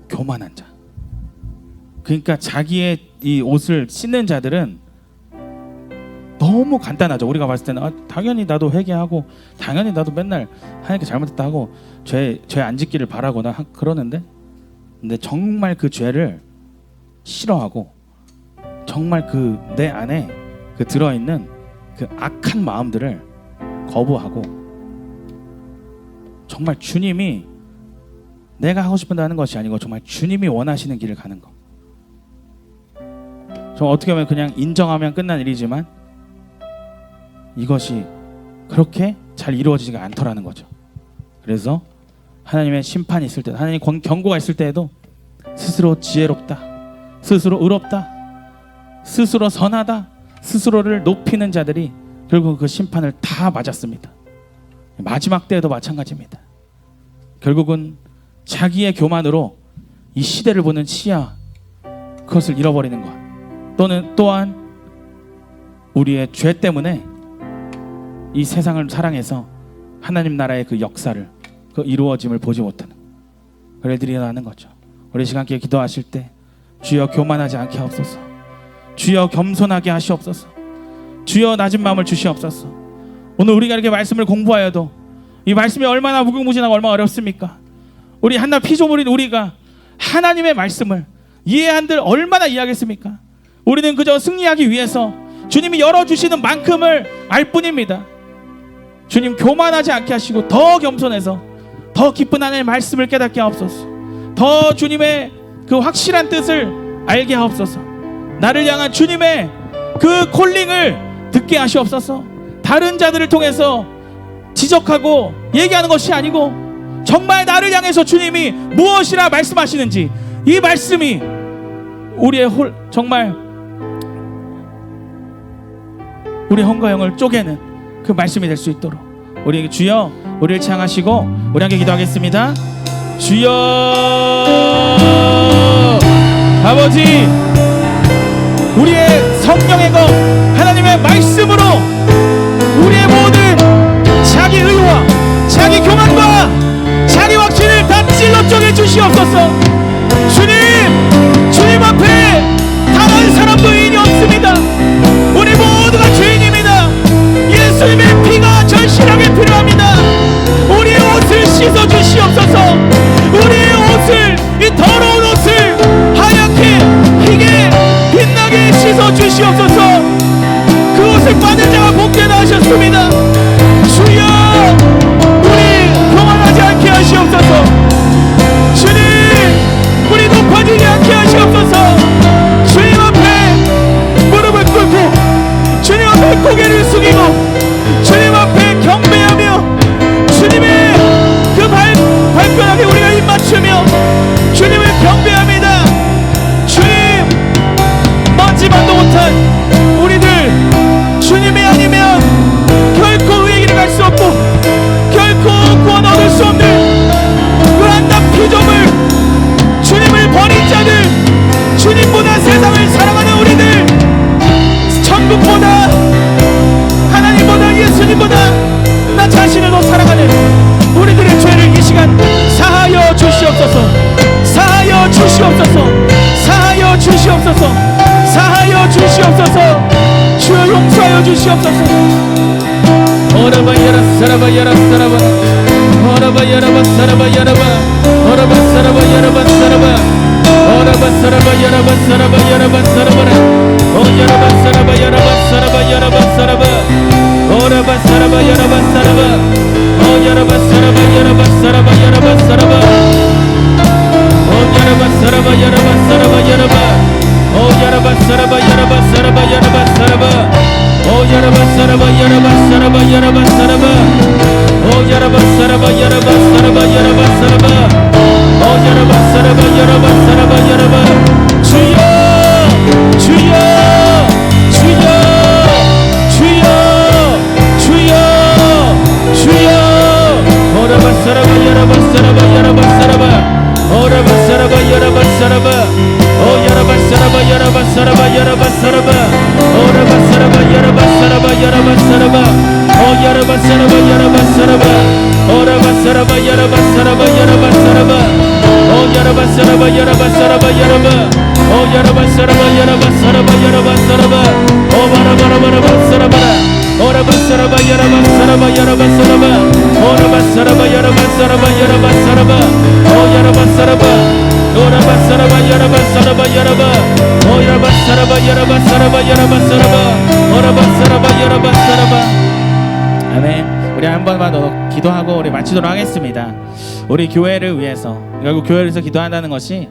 교만한 자. 그러니까 자기의 이 옷을 씻는 자들은 너무 간단하죠. 우리가 봤을 때는 당연히 나도 회개하고 당연히 나도 맨날 하나님께 잘못했다 하고 죄 안 짓기를 바라거나 그러는데, 근데 정말 그 죄를 싫어하고 정말 그 내 안에 그 들어있는 그 악한 마음들을 거부하고 정말 주님이 내가 하고 싶은데 하는 것이 아니고 정말 주님이 원하시는 길을 가는 거. 좀 어떻게 보면 그냥 인정하면 끝난 일이지만 이것이 그렇게 잘 이루어지지가 않더라는 거죠. 그래서 하나님의 심판이 있을 때, 하나님 경고가 있을 때에도 스스로 지혜롭다, 스스로 의롭다, 스스로 선하다, 스스로를 높이는 자들이 결국 그 심판을 다 맞았습니다. 마지막 때에도 마찬가지입니다. 결국은 자기의 교만으로 이 시대를 보는 시야, 그것을 잃어버리는 것, 또한 우리의 죄 때문에 이 세상을 사랑해서 하나님 나라의 그 역사를, 그 이루어짐을 보지 못하는 그런 일들이 일어나는 거죠. 우리 시간께 기도하실 때 주여 교만하지 않게 하옵소서, 주여 겸손하게 하시옵소서, 주여 낮은 마음을 주시옵소서. 오늘 우리가 이렇게 말씀을 공부하여도 이 말씀이 얼마나 무궁무진하고 얼마나 어렵습니까? 우리 한낱 피조물인 우리가 하나님의 말씀을 이해한들 얼마나 이해하겠습니까? 우리는 그저 승리하기 위해서 주님이 열어주시는 만큼을 알 뿐입니다. 주님 교만하지 않게 하시고 더 겸손해서 더 기쁜 하나님의 말씀을 깨닫게 하옵소서. 더 주님의 그 확실한 뜻을 알게 하옵소서. 나를 향한 주님의 그 콜링을 듣게 하시옵소서. 다른 자들을 통해서 지적하고 얘기하는 것이 아니고 정말 나를 향해서 주님이 무엇이라 말씀하시는지, 이 말씀이 우리의 정말 우리의 혼과 영을 쪼개는 그 말씀이 될 수 있도록 우리에게 주여 우리를 향하시고 우리 함께 기도하겠습니다. 주여 아버지, 우리의 성령의 것 하나님의 말씀으로 우리의 모든 자기 의와 자기 교만과 자기 확신을 다 찔러 쪼개 주시옵소서. 주님 앞에 단 한 사람도 의인이 없습니다. 우리 모두가 죄인입니다. 예수님의 피가 절실하게 필요합니다. 우리의 옷을 씻어 주시옵소서. 우리의 옷을, 이 더러운 옷을 하얗게 희게 빛나게 씻어 주시옵소서. 그 옷을 받은 자가 복되다 하셨습니다. 주여 우리 교만하지 않게 하시옵소서. 주님 우리 높아지지 않게 하시옵소서. 주님 앞에 무릎을 꿇고 주님 앞에 고개를 숙이고 주님 앞에 경배하며 주님의 그 발변하게 우리가 입맞추며 주님을 경배합니다. 주님, 먼지만도 못한 우리들 주님이 아니면 결코 의의 길을 갈 수 없고 결코 구원 얻을 수 없는 그 한낱 피조물, 주님을 버린 자들, 주님보다 세상을 사랑하는 우리들, 천국보다 하나님보다 예수님보다 나 자신을 더 사랑하는 우리들의 죄를 이 시간 사하여 주시옵소서. 사하여 주시옵소서. 사하여 주시옵소서. 사하여 주시옵소서. 주여 용서하여 주시옵소서. 오라바야라 사라바야라 사라바 오라바야라바 사라바야라바 오라바 사라바야라바 사라바 오라바 사라바야라바 사라바야라바 사라바라 오야라바 사라바야라바 사라바야라바 사라바 오라바 사라바야라바 사라바 오야라바 사라바야라바 사라바야라바 사라바 오야라바 사라바야라바 사라바야라바 오야라바 사라바야라바 사라바야라바 사라바 오야라바 사라바야라바 사라바야라바 사라바 오야라바 사라바야라바 사라바야라바 사라바 오야라바 사라바야라바 사라바야라바 주여 주여 주여 주여 주여 주여 오라바 사라바야라바 사라바야라바 사라바 오라바 사라바야라바 사라바 오야라바 사라바야라바 사라바야라바 사라바 오라바 사라바야라바 사라바야라바 사라바 오야라바 사라바야라바 사라바 오라바 사라바야라바 사라바야라바 사라바 오야라바 사라바야라바 사라바야라바 오야라바 사라바야라바 사라바야라바 사라바 오바라바라바라바 사라바라 오라바 사라바야라바 사라바야라바 사라바 오라바 사라바야라바 사라바야라바 사라바 오야라바 사라바 오라바 사라바야라바 사라바야라바 오야라바 사라바야라바 사라바야라바 사라바 오라바 사라바야라바 사라바. 아멘. 우리 한 번만 더 기도하고 우리 마치도록 하겠습니다. 우리 교회를 위해서, 결국 교회에서 기도한다는 것이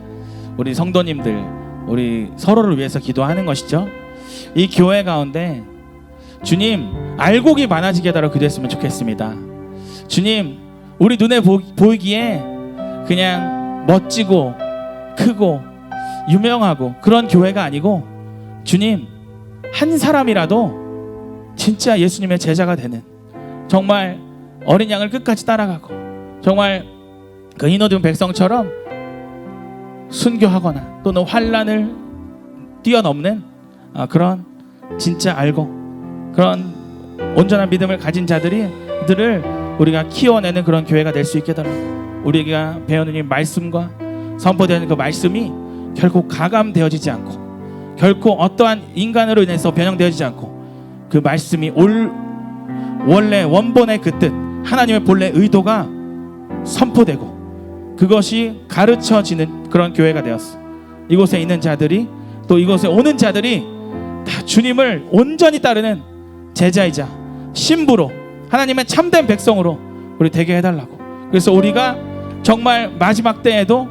우리 성도님들 우리 서로를 위해서 기도하는 것이죠. 이 교회 가운데 주님 알곡이 많아지게 해달라고 기도했으면 좋겠습니다. 주님 우리 눈에 보이기에 그냥 멋지고 크고 유명하고 그런 교회가 아니고 주님 한 사람이라도 진짜 예수님의 제자가 되는, 정말 어린 양을 끝까지 따라가고 정말 그 인어둔 백성처럼 순교하거나 또는 환난을 뛰어넘는 그런 진짜 알고 그런 온전한 믿음을 가진 자들을 우리가 키워내는 그런 교회가 될 수 있게 해달라고. 우리가 배우는 이 말씀과 선포되는 그 말씀이 결코 가감되어지지 않고 결코 어떠한 인간으로 인해서 변형되어지지 않고 그 말씀이 원래 원본의 그 뜻, 하나님의 본래 의도가 선포되고 그것이 가르쳐지는 그런 교회가 되었어. 이곳에 있는 자들이 또 이곳에 오는 자들이 다 주님을 온전히 따르는 제자이자 신부로 하나님의 참된 백성으로 우리 되게 해달라고. 그래서 우리가 정말 마지막 때에도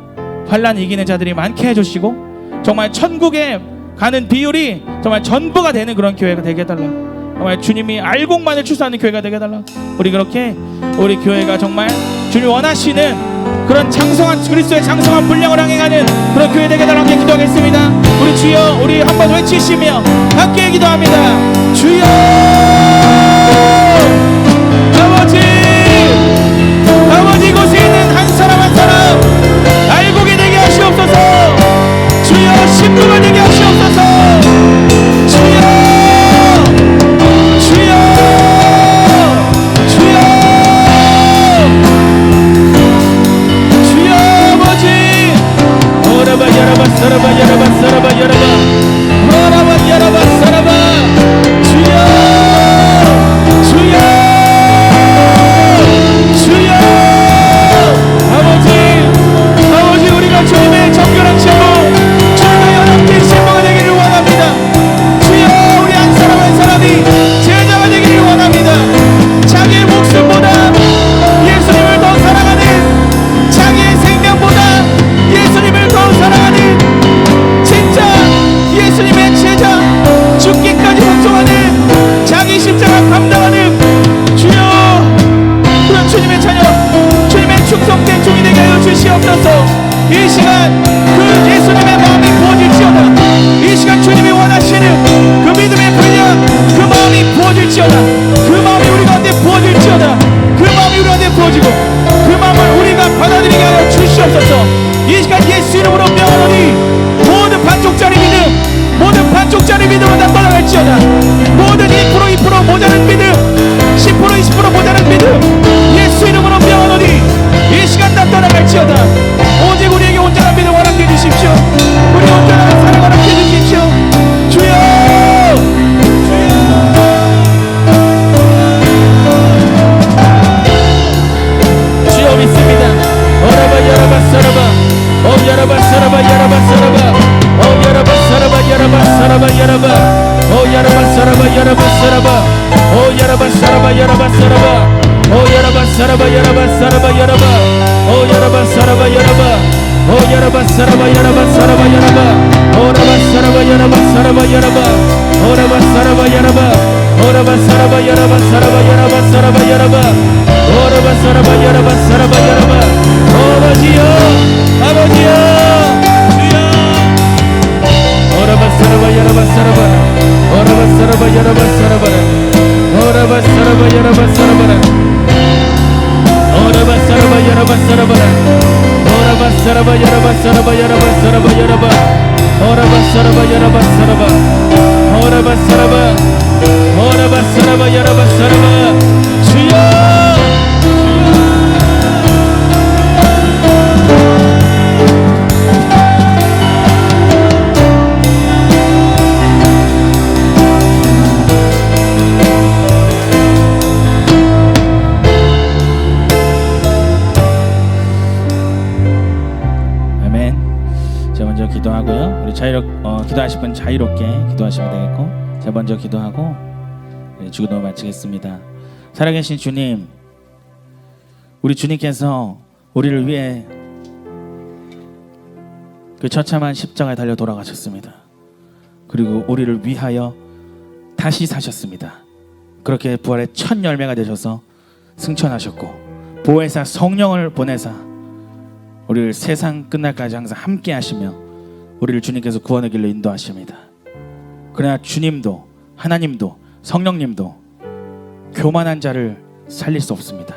환난 이기는 자들이 많게 해주시고 정말 천국에 가는 비율이 정말 전부가 되는 그런 교회가 되게 해달라고. 정말 주님이 알곡만을 추수하는 교회가 되게 해달라고. 우리 그렇게 우리 교회가 정말 주님이 원하시는 그런 장성한 그리스도의 장성한 분량을 향해 가는 그런 교회 되게 해달라고 함께 기도하겠습니다. 우리 주여, 우리 한번 외치시며 함께 기도합니다. 주여 아버지 이곳에 있는 한 사람 한 사람 알곡이 되게 하시옵소서. 주여 신부가 되게 하시옵소서. 주여 주여 주여 주여 아버지 오라바 야라바 사라바 야라바 사라바 야라바 오라바 야라바 사라바 주여 주여 주여 아버지 우리가 주님의 정결한 신부 주님의 연합된 신부가 되기를 원합니다. 주여 우리 한 사람 한 사람이 제자가 되기를 원합니다. 자기의 목숨보다 예수님을 더 사랑하는, 자기의 생명보다 예수님을 더 사랑하는 진짜 예수님의 제자, 죽기까지 복종하는 자기 십자가 감당하는 주여 그런 주님의 자녀, 주님의 충성된 종이 되게 하여 주시옵소서. 이 시간 그 예수님의 마음이 부어질지어다. 이 시간 주님이 원하시는 그 믿음의 분량, 그 마음이 부어질지어다. 그 마음이 우리 가운데 부어질지어다. 그 마음이 우리 가운데 부어지고 그 마음을 우리가 받아들이게 하여 주시옵소서. 이 시간 예수 이름으로 명하노니 모든 반쪽짜리 믿음, 모든 반쪽짜리 믿음은 다 떠나갈지어다. 모든 1% 모자른 믿음, 10% 20% 모자른 믿음 예수 이름으로 명하노니 이 시간 다 떠나갈지어다. 오직 우리에게 온전한 믿음 허락해 주십시오. 우리 온전한 사랑 허락해 주십시오. 주여 주여 믿습니다. 오라바 야라바 사라바 오 야라바 사라바 야라바 사라바 오 야라바 사라바 야라바 사라바 야라바 오 야라바 사라바 야라바 사라바 오 야라바 사라바 야라바 사라바 오 야라바 사라바 야라바 사라바 야라바 오 야라바 사라바 야라바 오 야라바 사라바 야라바 사라바 야라바 오라바 사라바 야라바 사라바 야라바 오라바 사라바 야라바 오라바 사라바 야라바 사라바 야라바 사라바 야라바 오라바 사라바 야라바 사라바 야라바 아버지여 아버지여 주여 오라바 사라바 야라바 사라바라 오라바 사라바 야라바 사라바라 오라바 사라바 야라바 사라바라 오라바 사라바 야라바 사라바라 오라바 사라바 야라바 사라바 야라바 사라바 야라바 오라바 사라바 야라바 사라바 오라바 사라바 오라바 사라바 야라바 사라바 주여 기도하고요. 우리 기도하실 분 자유롭게 기도하시면 되겠고, 제가 먼저 기도하고 주기도 마치겠습니다. 살아계신 주님, 우리 주님께서 우리를 위해 그 처참한 십자가에 달려 돌아가셨습니다. 그리고 우리를 위하여 다시 사셨습니다. 그렇게 부활의 첫 열매가 되셔서 승천하셨고 보혜사 성령을 보내사 우리를 세상 끝날까지 항상 함께 하시며 우리를 주님께서 구원의 길로 인도하십니다. 그러나 주님도 하나님도 성령님도 교만한 자를 살릴 수 없습니다.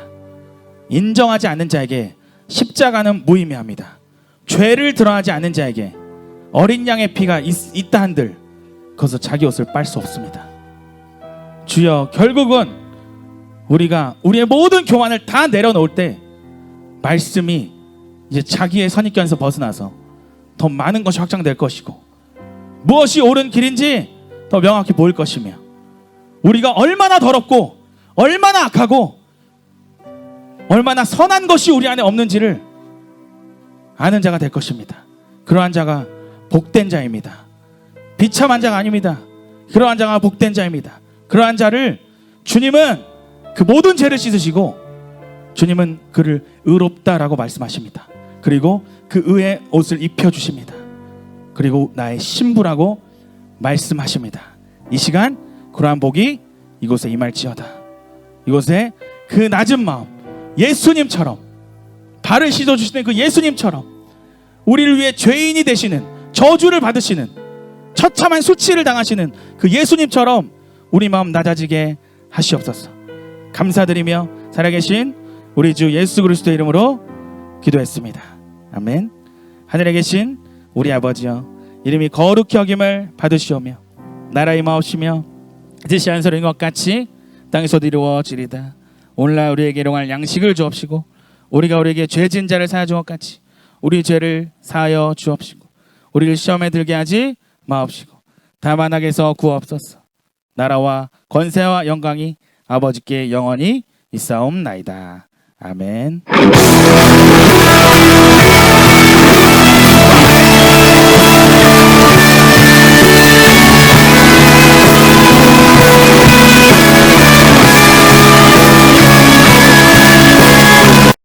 인정하지 않는 자에게 십자가는 무의미합니다. 죄를 드러나지 않는 자에게 어린 양의 피가 있다 한들 거기서 자기 옷을 빨 수 없습니다. 주여, 결국은 우리가 우리의 모든 교만을 다 내려놓을 때 말씀이 이제 자기의 선입견에서 벗어나서 더 많은 것이 확장될 것이고 무엇이 옳은 길인지 더 명확히 보일 것이며 우리가 얼마나 더럽고 얼마나 악하고 얼마나 선한 것이 우리 안에 없는지를 아는 자가 될 것입니다. 그러한 자가 복된 자입니다. 비참한 자가 아닙니다. 그러한 자가 복된 자입니다. 그러한 자를 주님은 그 모든 죄를 씻으시고 주님은 그를 의롭다라고 말씀하십니다. 그리고 그 의의 옷을 입혀주십니다. 그리고 나의 신부라고 말씀하십니다. 이 시간 그러한 복이 이곳에 임할지어다. 이곳에 그 낮은 마음 예수님처럼 발을 씻어주시는 그 예수님처럼 우리를 위해 죄인이 되시는 저주를 받으시는 처참한 수치를 당하시는 그 예수님처럼 우리 마음 낮아지게 하시옵소서. 감사드리며 살아계신 우리 주 예수 그리스도의 이름으로 기도했습니다. 아멘. 하늘에 계신 우리 아버지여, 이름이 거룩히 여김을 받으시오며 나라 임하옵시며 뜻이 하늘에 것 같이 땅에서도 이루어지리다. 오늘날 우리에게 일용할 양식을 주옵시고 우리가 우리에게 죄진 자를 사하여 준 것 같이 우리 죄를 사하여 주옵시고 우리를 시험에 들게 하지 마옵시고 다만 악에서 구하옵소서. 나라와 권세와 영광이 아버지께 영원히 있사옵나이다. 아멘.